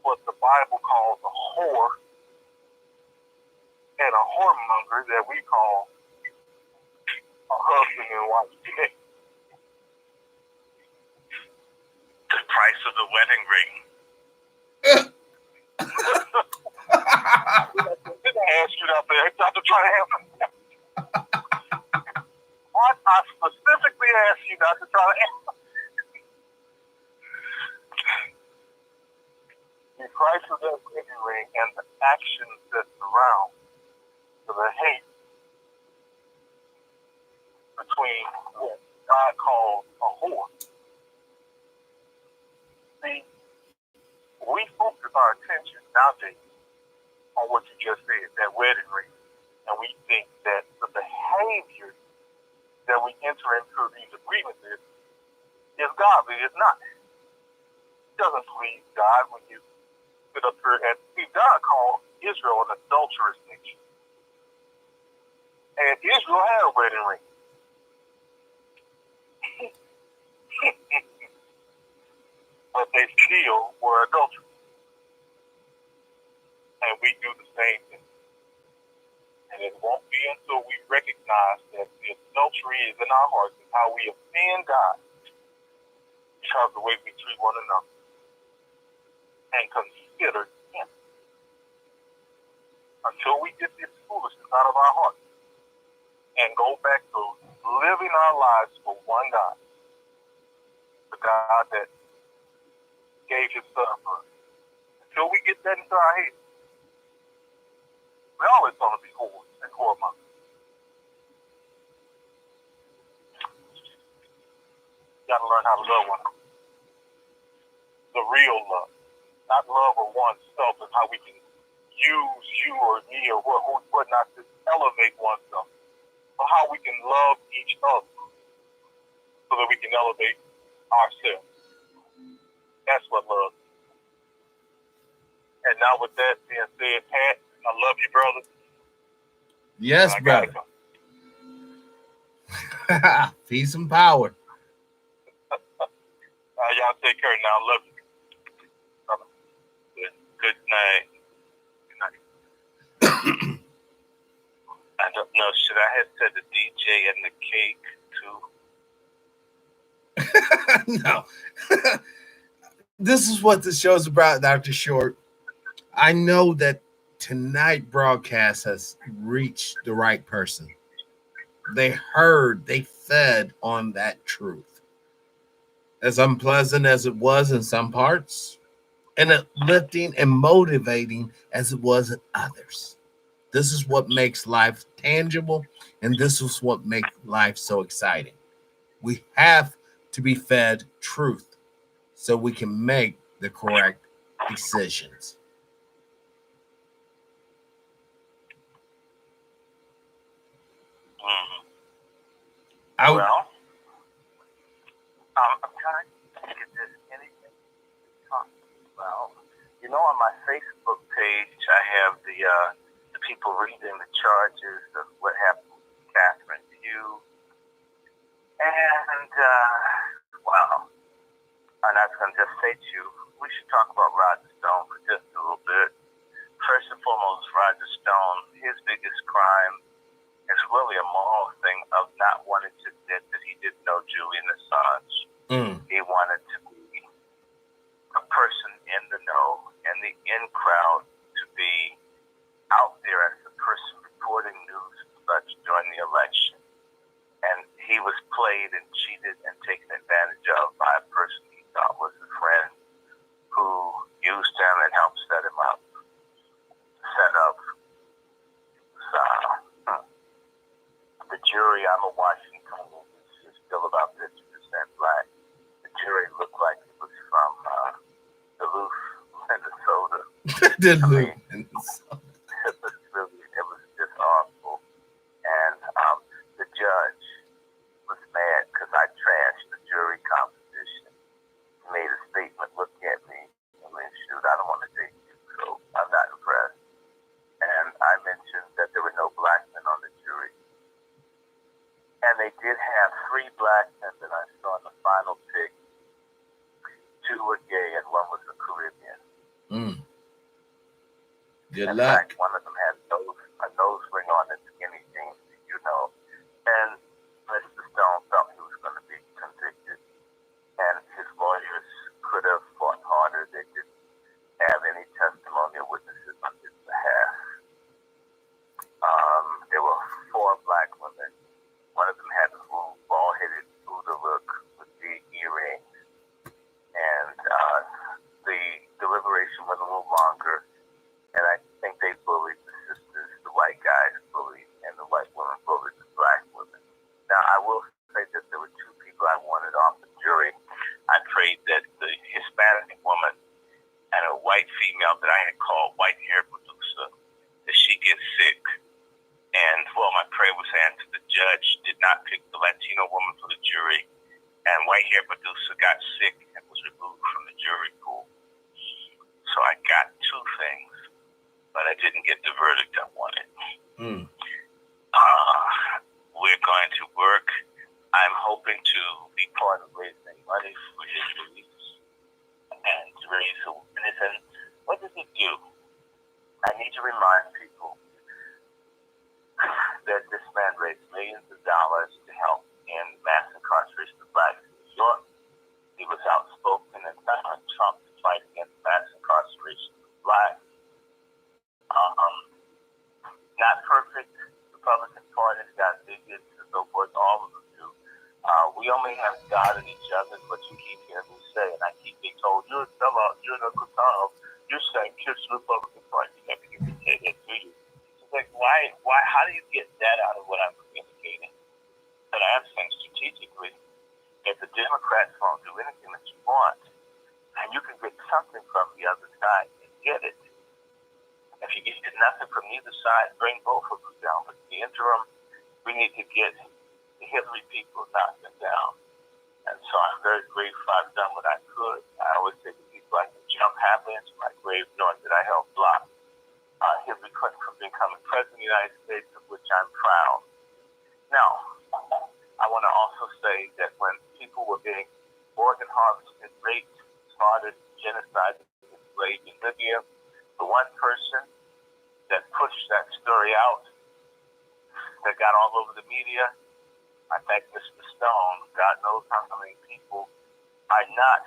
D: what the Bible calls a whore and a whoremonger that we call husband and wife today?
E: The price of the wedding ring.
D: Did I ask you that there, Dr. Triumph? What I specifically asked you, Dr. Triumph. The price of that wedding ring and the actions that surround the hate between what God calls a whore. See, we focus our attention nowadays on what you just said, that wedding ring, and we think that the behavior that we enter into these agreements is godly. It's not. It doesn't please God when you sit up here and see. God called Israel an adulterous nation, and Israel had a wedding ring. But they still were adulterous. And we do the same thing. And it won't be until we recognize that the adultery is in our hearts and how we offend God because of the way we treat one another and consider Him. Until we get this foolishness out of our hearts and go back to living our lives for one God, the God that gave His Son for us. Until we get that into our head, we're always going to be whores and whoremongers. You got to learn how to love one another. The real love, not love of oneself and how we can use you or me or whatnot to elevate oneself, but how we can love each other so that we can elevate ourselves. That's what love is. And now with that being said, Pat, I love you, brother.
A: Yes, brother. Peace and power.
D: Y'all take care now. Love you.
E: Good night. I don't know. Should I have said the DJ and the cake too?
A: No. This is what the show's about, Dr. Short. I know that tonight broadcast has reached the right person. They heard, they fed on that truth. As unpleasant as it was in some parts, and uplifting and motivating as it was in others. This is what makes life tangible, and this is what makes life so exciting. We have to be fed truth so we can make the correct decisions.
E: Well, I'm trying to think if there's anything to talk about. You know, on my Facebook page, I have the people reading the charges of what happened with Catherine Pugh. And, wow. And I was going to just say to you, we should talk about Roger Stone for just a little bit. First and foremost, Roger Stone, his biggest crime is really a moral thing of not wanting to admit that he didn't know Julian Assange. He wanted to be a person in the know and the in crowd to be out there as a person reporting news and such during the election. And he was played and cheated and taken advantage of by a person he thought was a friend who used him and helped set him up. The jury, I'm a Washington, is still about 50% black. The jury looked like it was from Duluth, Minnesota. It was just awful. And the judge was mad because I trashed the jury composition. He made a statement looking at me. I mean, shoot, I don't want to date you, so I'm not impressed. And I mentioned that there were no black men on the jury. And they did have 3 black men that I saw in the final pick. 2 were gay and 1 was a Caribbean.
A: Good
E: in
A: luck.
E: fact, one of them had a nose ring on and skinny jeans, you know. And let's just One of them had a little bald-headed Buddha look with big earrings. And the deliberation went a little longer, and I think they bullied the sisters, the white guys bullied, and the white women bullied the black women. Now, I will say that there were two people I wanted off the jury. I prayed that the Hispanic woman and a white female that I had called white-haired Medusa, that she gets sick. And, well, my prayer was answered. The judge did not pick the Latino woman for the jury, and white-haired Medusa got sick and was removed from the jury pool. So I got two things, but I didn't get the verdict I wanted. We're going to work. I'm hoping to be part of raising money for his release and to raise awareness. And what does it do? I need to remind people that this man raised millions of dollars to help in mass incarceration of blacks in New York. He was outspoken and found Trump to fight against mass incarceration of blacks. Not perfect. Republican Party has got bigots and so forth. All of them do. We only have God in each other, what you keep hearing me say. And I keep being told, you're a sellout, you're an Uncle Tom, you're saying kiss the Republican Party. You never get to say that, do you? It's like, why, how do you get that out of what I'm communicating? But I am saying strategically, if the Democrats won't do anything that you want, and you can get something from the other side, and get it. If you get nothing from either side, bring both of them down. But in the interim, we need to get the Hillary people knocked them down. And so I'm very grateful I've done what I could. I always say to people, I can jump happily into my grave knowing that I helped block Hillary Clinton from becoming president of the United States, of which I'm proud. Now, I want to also say that when people were being organ harvested, raped, slaughtered, genocided, enslaved in Libya, the one person that pushed that story out, that got all over the media, I thank Mr. Stone. God knows how many people are not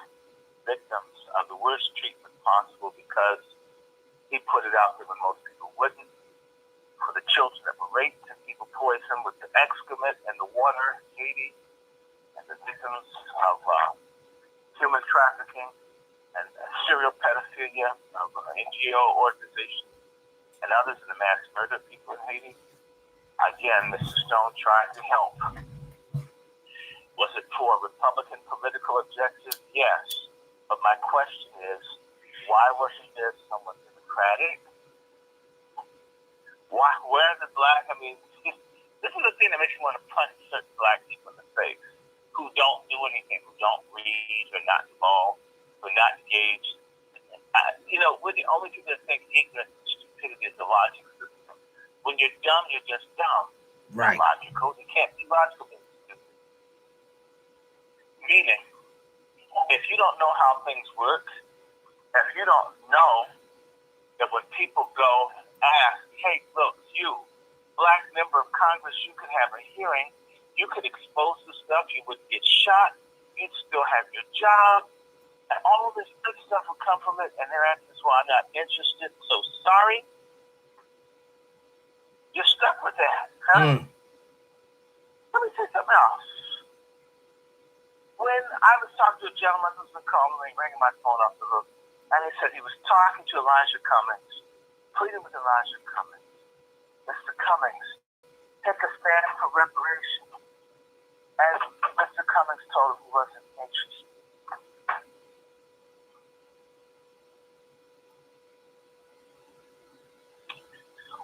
E: victims of the worst treatment possible because he put it out there when most people wouldn't. For the children that were raped and people poisoned with the excrement and the water in Haiti, and the victims of human trafficking and serial pedophilia of NGO organizations and others in the mass murder of people in Haiti. Again, Mr. Stone tried to help. Was it for a Republican political objective? Yes. But my question is, why wasn't there someone Democratic? Why? Where are the black? I mean, this is the thing that makes me want to punch certain black people in the face who don't do anything, who don't read, or not involved, or not engaged. We're the only people that think ignorance and stupidity is the logic system. When you're dumb, you're just dumb.
A: Right.
E: Logical. You can't be logical. Meaning, if you don't know how things work, if you don't know that when people go ask, hey, look, you, black member of Congress, you could have a hearing, you could expose the stuff, you would get shot, you'd still have your job, and all of this good stuff would come from it, and their answer is, well, I'm not interested, so sorry. You're stuck with that, huh? Let me say something else. When I was talking to a gentleman who's been calling me, ringing my phone off the hook, and he said he was talking to Elijah Cummings, pleading with Elijah Cummings. Mr. Cummings, take a stand for reparation. And Mr. Cummings told him he wasn't interested.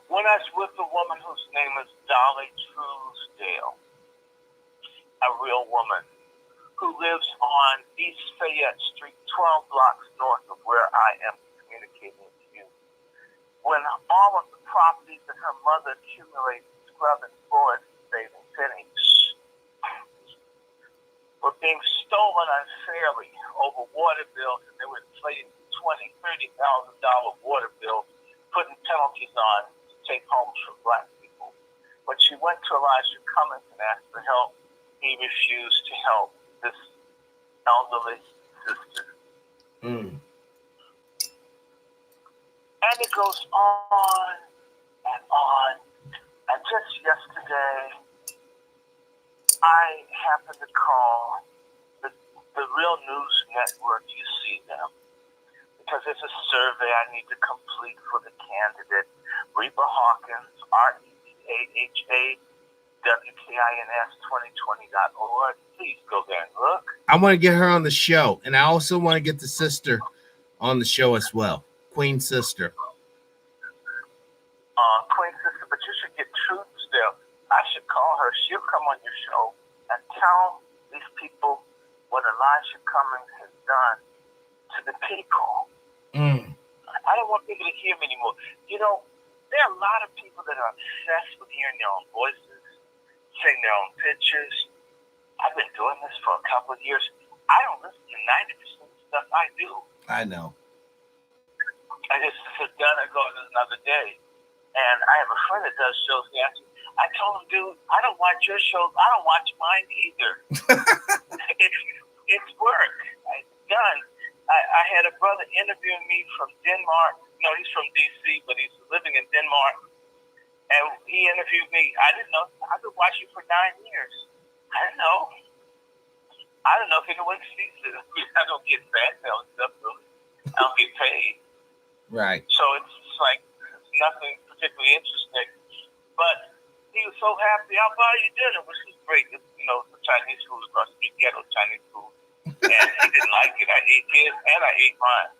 E: When I was with a woman whose name is Dolly Truesdale, a real woman, who lives on East Fayette Street, 12 blocks north of where I am communicating with you. When all of the properties that her mother accumulated, scrubbing floors, saving pennies, were being stolen unfairly over water bills, and they were inflating $20,000, $30,000 water bills, putting penalties on to take homes from black people. When she went to Elijah Cummings and asked for help, he refused to help this elderly sister. And it goes on and on. And just yesterday, I happen to call the Real News Network. You see them because there's a survey I need to complete for the candidate, Reba Hawkins, REBAHWKINS2020.org. Please go there and look.
A: I want to get her on the show, and I also want to get the sister on the show as well, Queen Sister.
E: Queen Sister, but you should get Truth still. I should call her. She'll come on your show and tell these people what Elijah Cummings has done to the people. I don't want people to hear me anymore. You know, there are a lot of people that are obsessed with hearing their own voices, seeing their own pictures. I've been doing this for a couple of years. I don't listen to 90% of the stuff I do.
A: I know.
E: I just sit down and go to another day. And I have a friend that does shows. I told him, dude, I don't watch your shows. I don't watch mine either. It's work. It's done. I had a brother interviewing me from Denmark. No, he's from D.C., but he's living in Denmark. And he interviewed me. I didn't know. I've been watching for 9 years. I didn't know. I don't know if anyone sees it. I don't get fan mail and stuff, really. I don't get paid.
A: Right.
E: So it's like nothing particularly interesting. But he was so happy. I'll buy you dinner, which was great. It's, you know, the Chinese food across the street, ghetto Chinese food. And he didn't like it. I ate his and I ate mine.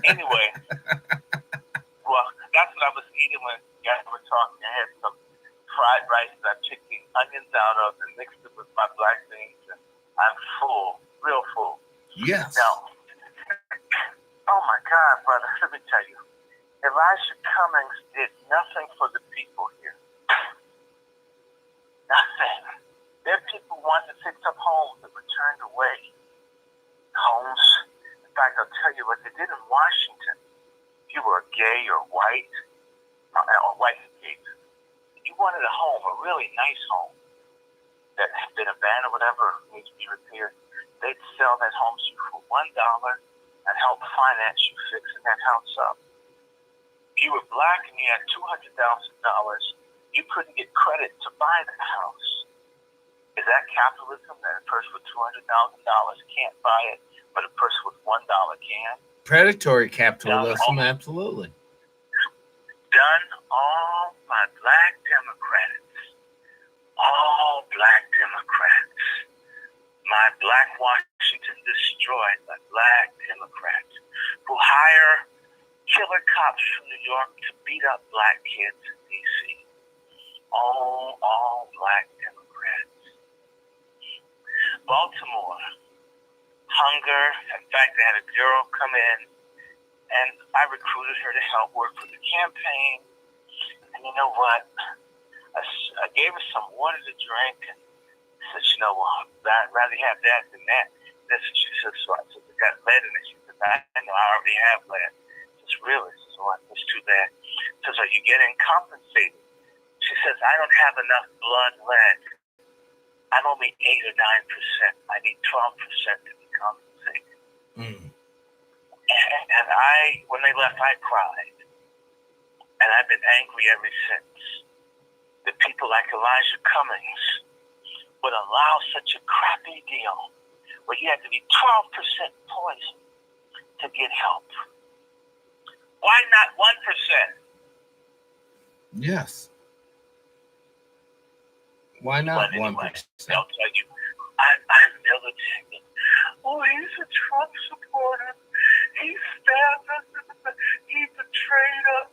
E: Anyway, well, that's what I was eating when you guys were talking. I had some fried rice that I took the onions out of and mixed it with my black beans. And I'm full, real full.
A: Yes.
E: Now, oh my God, brother, let me tell you. Elijah Cummings did nothing for the people here. Nothing. There are people who want to fix up homes that were turned away. Homes. In fact, I'll tell you what they did in Washington. If you were gay or white, or white and gay, you wanted a home, a really nice home that had been abandoned or whatever, needs to be repaired. They'd sell that home to you for $1 and help finance you fixing that house up. If you were black and you had $200,000, you couldn't get credit to buy the house. Is that capitalism that a person with $200,000 can't buy it, but a person with $1 can?
A: Predatory capitalism, absolutely.
E: Done all by black Democrats. All black Democrats. My black Washington destroyed by black Democrats who hire killer cops from New York to beat up black kids in D.C. All black Democrats. Baltimore, hunger. In fact, they had a girl come in, and I recruited her to help work for the campaign. And you know what? I gave her some water to drink, and said, you know what? I'd rather have that than that. That's what she said. So I said, it got lead in it. She said, I know I already have lead. It's really, so it's too bad. She says, are you getting compensated? She says, I don't have enough blood lead. I'm only 8 or 9%. I need 12% to be compensated. And when they left, I cried. And I've been angry ever since. The people like Elijah Cummings would allow such a crappy deal where you had to be 12% poison to get help. Why not 1%?
A: Yes. Why not 1%?
E: Anyway, they'll tell you, I'm militant. Oh, he's a Trump supporter. He stabbed us. He betrayed us.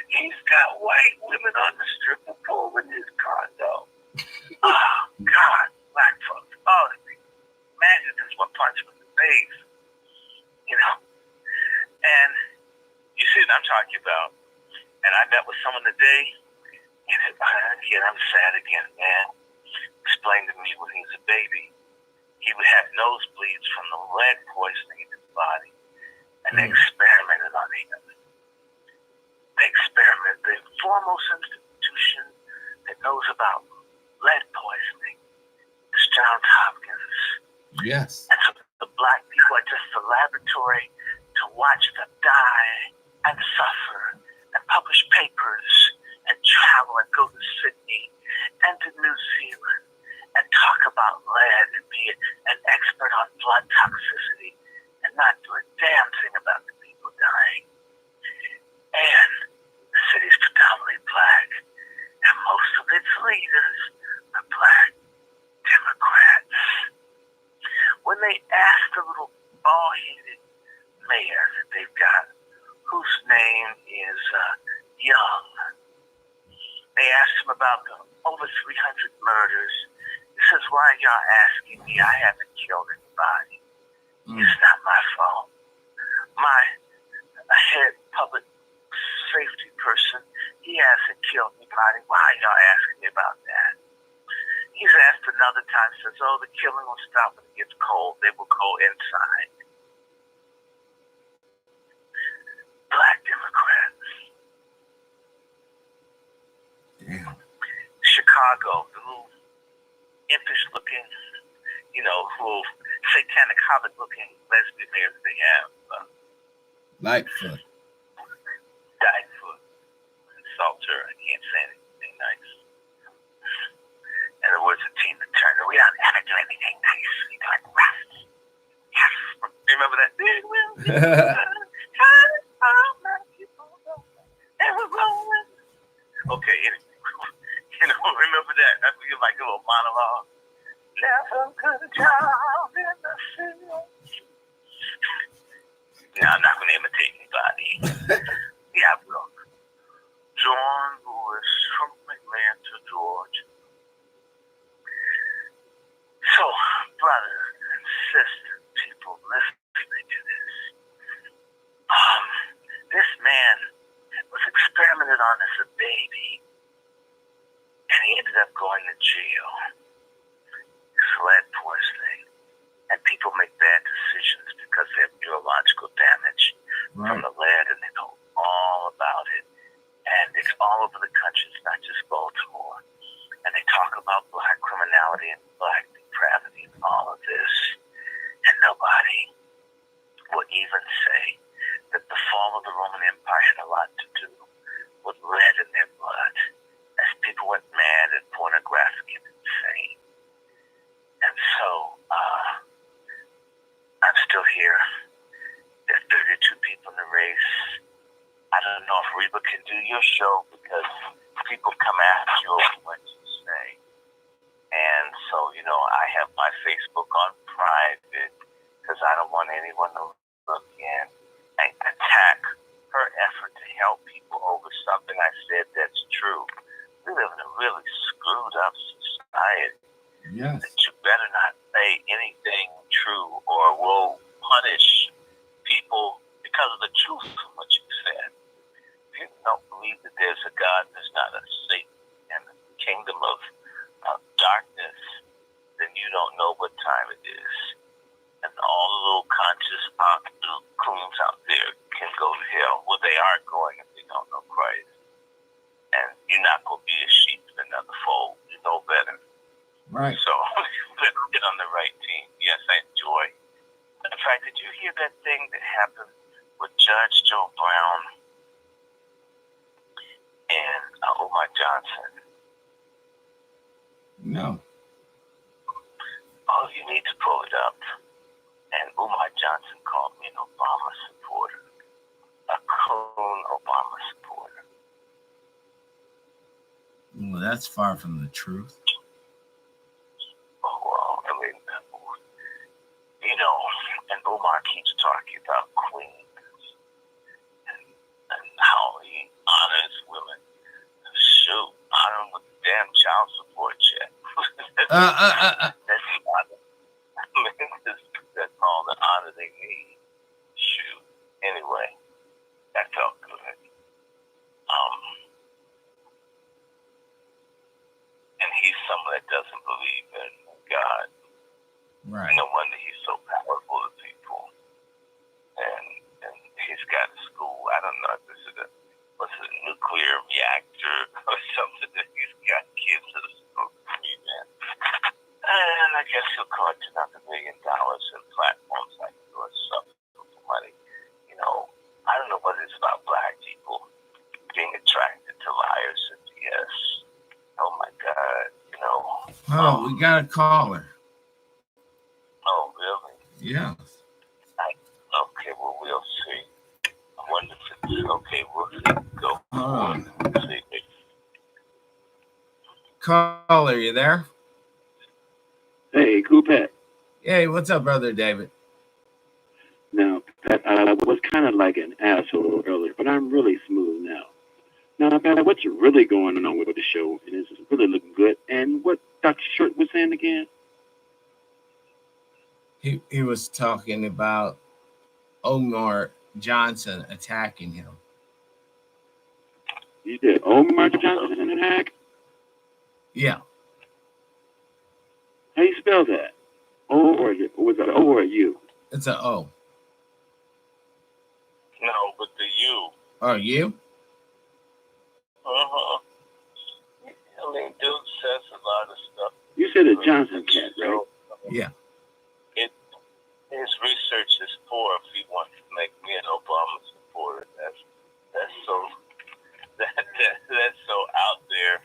E: He's got white women on the stripper pole in his condo. Oh, God, black folks. Oh, imagine this one punch with the face. You know? And you see what I'm talking about. And I met with someone today, and again, I'm sad again, man. Explained to me when he was a baby, he would have nosebleeds from the lead poisoning in his body. And they experimented on him. The foremost institution that knows about lead poisoning is Johns Hopkins.
A: Yes.
E: And so the black people are just a laboratory to watch them die and suffer and publish papers and travel and go to Sydney and to New Zealand and talk blood toxicity and not do a damn thing about the people dying. And the city's predominantly black, and most of its leaders are black Democrats. When they ask the little bald-headed mayor that they've got, whose name is Young, they asked him about the over 300 murders. He says, "Why are y'all asking me? I haven't killed anybody. It's not my fault. My head public safety person, he hasn't killed anybody. Why are y'all asking me about that?" He's asked another time, says, "Oh, the killing will stop when it gets cold. They will go inside." Black Democrats.
A: Damn.
E: Chicago, the little impish looking, little satanic hobbit looking lesbian mayors they have.
A: Lightfoot.
E: Lightfoot. Insult her. I can't say anything nice. In the words of Tina Turner, we don't ever do anything nice. We do it rough. Yes. Remember that? Okay, remember that? I feel like a little monologue. Never good job in the field. Now, I'm not going to imitate anybody. Yeah, look. John Lewis from Atlanta, Georgia. So, brothers and sisters, people listening to this, this man was experimented on as a baby, and he ended up going to jail. He's lead poisoning, and people make bad decisions because they have neurological damage from the lead, and they know all about it. And it's all over the country. It's not just Baltimore. And they talk about black criminality and black depravity and all of this, and nobody will even say that the fall of the Roman Empire had a lot to do with lead in their blood, as people went mad and pornographic and insane. And so, I'm still here. There's 32 people in the race. I don't know if Reba can do your show because people come after you over what you say. And so, I have my Facebook on private because I don't want anyone to look in and attack her effort to help people over something I said that's true. We live in a really screwed up society.
A: Yes.
E: That you better not say anything true or we'll punish people because of the truth of what you said. If you don't believe that there's a God, there's not a Satan and the kingdom of darkness, then you don't know what time it is. And all the little conscious coons out there can go to hell. Well, they are going if they don't know Christ. And you're not going to be a sheep in another fold. You know better.
A: Right.
E: So you better get on the right team. Yes, I enjoy. In fact, did you hear that thing that happened with Judge Joe Brown and Umar Johnson?
A: No.
E: Oh, you need to pull it up. And Umar Johnson called me an Obama supporter, a coon Obama supporter.
A: Well, that's far from the truth.
E: Oh, well, I mean, and Umar keeps talking about queens and how he honors women. Shoot, honor them with the damn child support check. That's the honor. That's all the honor they need. Shoot. Anyway, that felt good. And he's someone that doesn't believe in God.
A: Right.
E: No wonder he's so powerful to people. And he's got a school. I don't know if this is a nuclear reactor or something that he's got kids that are supposed to be in. And I guess he'll collect another $1 million in platforms like yours, something for money. I don't know what it is about black people being attracted to liars and BS. Oh my God,
A: Oh, we got a caller.
E: Oh, really?
A: Yeah.
E: Okay, well, we'll see. I wonder if it's okay. We'll see. Go on. See.
A: Caller, you there?
F: Hey, cool, Pat.
A: Hey, what's up, brother David?
F: Now, Pat, I was kind of like an asshole earlier, but I'm really smooth now. Now, Pat, what's really going on with the show? And it's really looking good. And what Dr. Short was saying again?
A: He was talking about Omar Johnson attacking him.
F: You did Omar Johnson attack?
A: Yeah.
F: How you spell that? O or was it O or U?
A: It's an O.
E: No, with the U.
A: Oh, you?
E: I mean, dude says a lot of stuff.
F: You said a Johnson cat, right?
A: Yeah.
E: His research is poor if he wants to make me an Obama supporter. That's so out there.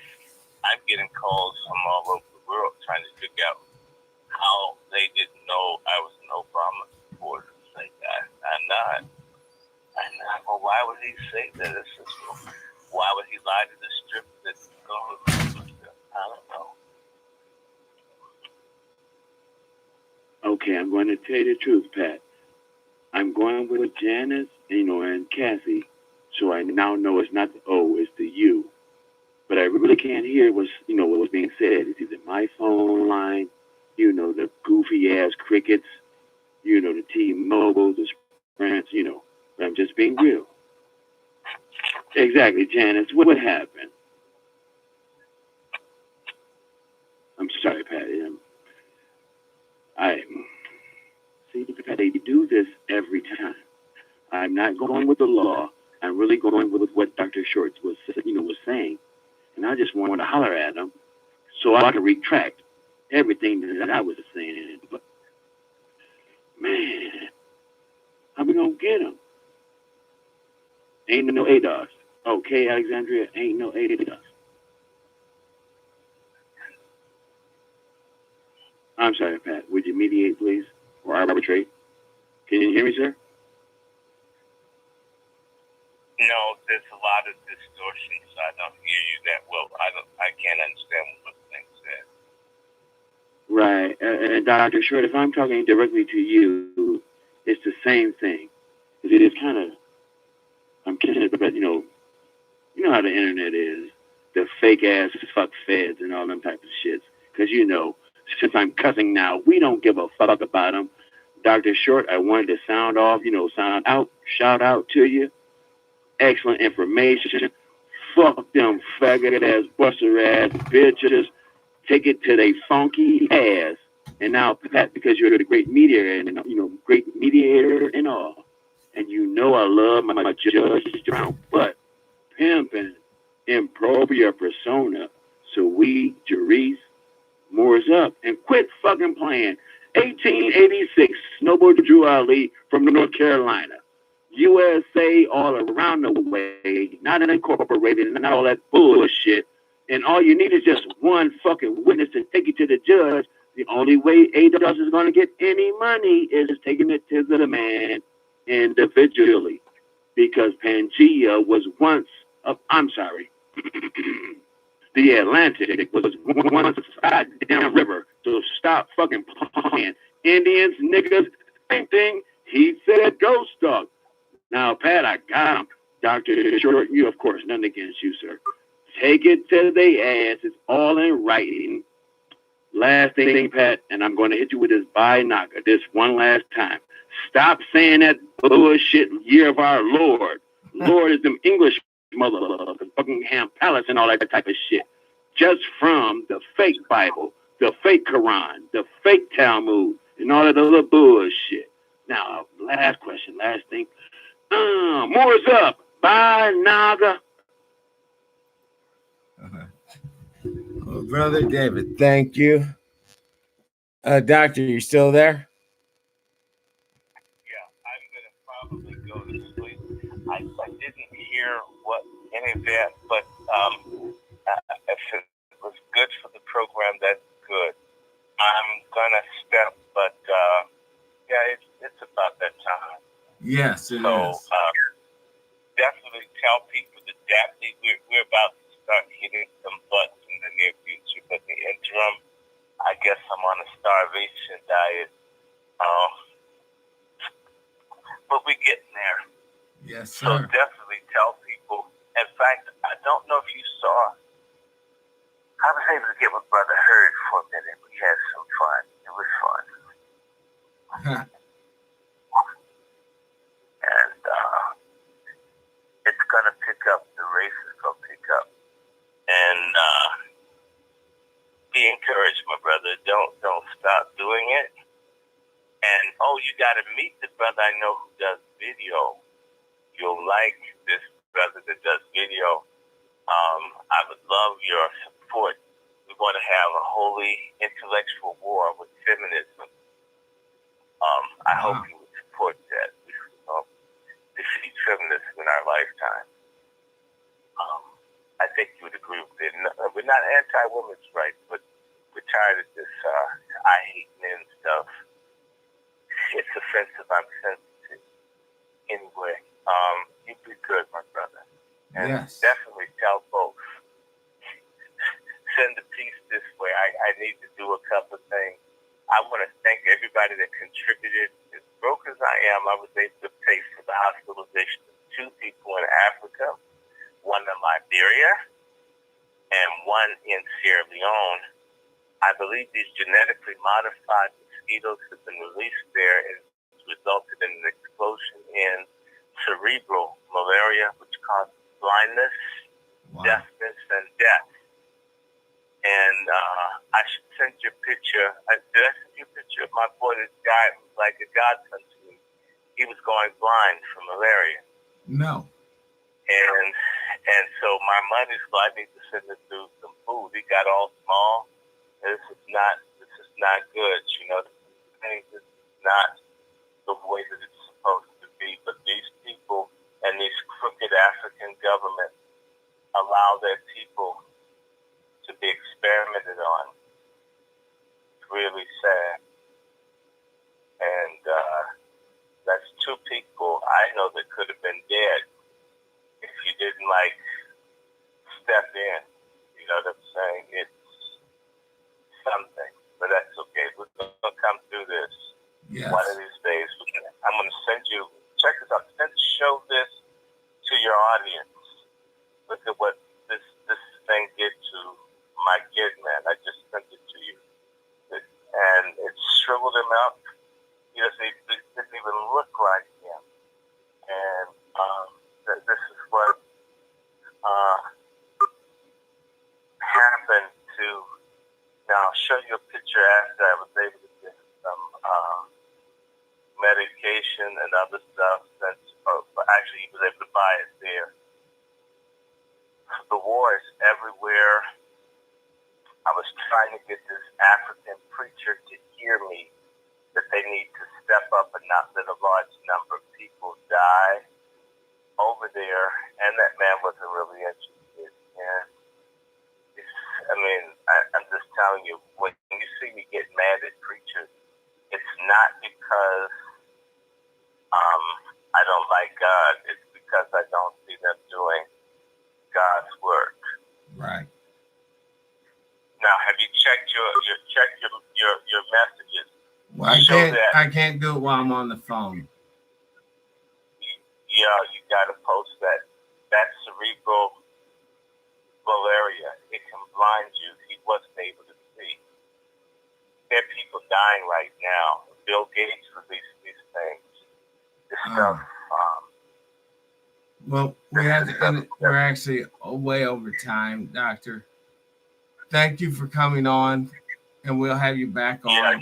E: I'm getting calls from all over the world trying to figure out how they didn't know I was an Obama supporter. It's like, I'm not. Well, why would he say that? Why would he lie to the strip that's going? I don't know.
F: Okay, I'm going to tell you the truth, Pat. I'm going with Janice, and Cassie, so I now know it's not the O, it's the U. But I really can't hear what was being said. It's either my phone line, the goofy ass crickets, the T-Mobile, the Sprint, But I'm just being real. Exactly, Janice. What happened? I'm sorry, Patty. They do this every time. I'm not going with the law. I'm really going with what Dr. Shorts was saying. And I just want to holler at him so I can retract everything that I was saying. But, man, how we going to get him? Ain't no ADOS. Okay, Alexandria, ain't no ADOS. I'm sorry, Pat. Would you mediate, please? Or arbitrate? Can you hear me, sir?
E: No, there's a lot of distortion, so I don't hear you that well. I can't understand what the thing said.
F: Right. And Dr. Short, if I'm talking directly to you, it's the same thing. It is kind of, I'm kidding, but you know how the internet is. The fake ass fuck feds and all them type of shits. Because since I'm cussing now, we don't give a fuck about them. Dr. Short, I wanted to sound off, sound out, shout out to you. Excellent information. Fuck them faggot ass, buster ass bitches. Take it to they funky ass. And now, Pat, because you're the great mediator and great mediator and all, and I love my judge drown, but pimping impropria persona. So we, Jerice, Moore's up and quit fucking playing. 1886, snowboarder Drew Ali from North Carolina. USA all around the way, not incorporated, and not all that bullshit. And all you need is just one fucking witness to take it to the judge. The only way ADOS is going to get any money is taking it to the man individually. Because Pangea was once, I'm sorry, the Atlantic was once a goddamn river. So stop fucking playing. Indians, niggas, same thing. He said ghost dog. Now, Pat, I got him. Dr. Short, you, of course, nothing against you, sir. Take it to the ass. It's all in writing. Last thing, Pat, and I'm going to hit you with this binocular this one last time. Stop saying that bullshit year of our Lord. Lord is them English motherfuckers, Buckingham Palace and all that type of shit. Just from the fake Bible, the fake Quran, the fake Talmud, and all that other bullshit. Now, last question, last thing. Moore's up. Bye, Naga.
A: Well, brother David, thank you. Doctor, you still there?
E: Yeah, I'm going to probably go to sleep. I didn't hear any of that, but if it was good for the program, that's good. I'm going to step, but yeah,
A: Yes, it
E: So
A: is.
E: definitely tell people that we're about to start hitting some butts in the near future. But the interim, I guess I'm on a starvation diet. But we're getting there.
A: Yes,
E: So
A: sir.
E: definitely tell people. In fact, I don't know if you saw, I was able to get with Brother Hurd for a minute. We had some fun. It was fun. And it's going to pick up. The race is going to pick up. And be encouraged, my brother. Don't stop doing it. And, you got to meet the brother I know who does video. You'll like this brother that does video. I would love your support. We want to have a holy intellectual war with feminism. I hope you would support that. We defeat feminism in our lifetime. I think you would agree with it. We're not anti-women's rights, but we're tired of this I hate men stuff. It's offensive. I'm sensitive. Anyway, you be good, my brother. And
A: yes.
E: definitely tell folks, send the piece this way. I need to do a couple of things. I want to thank everybody that contributed. As broke as I am, I was able to pay for the hospitalization of 2 people in Africa, one in Liberia, and one in Sierra Leone. I believe these genetically modified mosquitoes have been released there and resulted in an explosion in cerebral malaria, which causes blindness, deafness, and death. And I should send you a picture. Did I send you a picture of my boy? This guy was like a godson to me. He was going blind from malaria.
A: No.
E: And so my money's so I need to send this dude some food. He got all small. This is not good. This is not the way that it's supposed to be. But these people and these crooked African governments allow their people to be experimented on. It's really sad. And that's 2 people I know that could have been dead if you didn't step in. You know what I'm saying? It's something, but that's okay. We're gonna come through this.
A: Yes.
E: One of these days. I'm gonna send you. Check this out. Show this to your audience. Look at what this thing did to my kid, man. I just sent it to you, and it shriveled him up. He doesn't even look like him. And this is what happened to. Now I'll show you a picture after I was able to get some medication and other stuff. Actually, he was able to buy it there. The war is everywhere. I was trying to get this African preacher to hear me that they need to step up and not let a large number of people die over there. And that man wasn't really interested. I'm just telling you, when you see me get mad at preachers, it's not because I don't like God. It's because I don't see them doing God's work.
A: Right.
E: Now, have you checked your messages?
A: Well, I can't do it while I'm on the phone.
E: You got to post that. That's cerebral malaria. It can blind you. He wasn't able to see. There are people dying right now. Bill Gates released these things. This stuff.
A: Well, we're actually way over time, Doctor. Thank you for coming on, and we'll have you back on.
E: Yeah,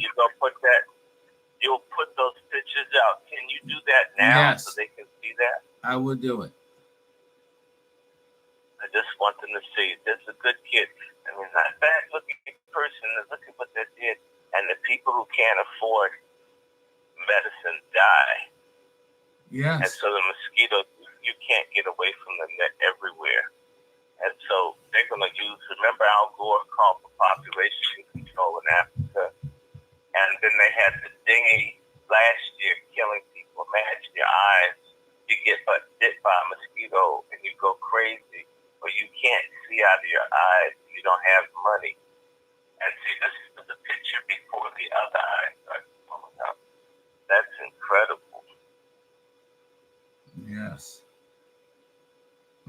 E: you'll put those pictures out. Can you do that now so they can see that?
A: I will do it.
E: I just want them to see. This is a good kid. Not a bad looking person. Look at what they did. And the people who can't afford medicine die.
A: Yes.
E: And so the mosquitoes, you can't get away from them. They're everywhere. And so they're going to remember Al Gore called for population control in Africa. And then they had the dinghy last year killing people. Imagine your eye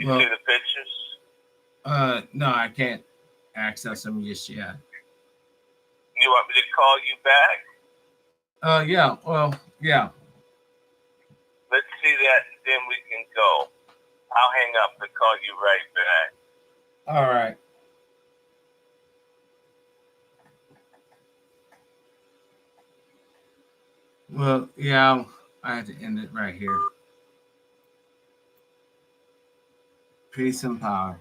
E: You
A: Well,
E: see the pictures?
A: no, I can't access them just yet.
E: You want me to call you back?
A: Yeah, well, yeah.
E: Let's see that, and then we can go. I'll hang up and call you right back.
A: All right. Well, yeah, I have to end it right here. Peace and power.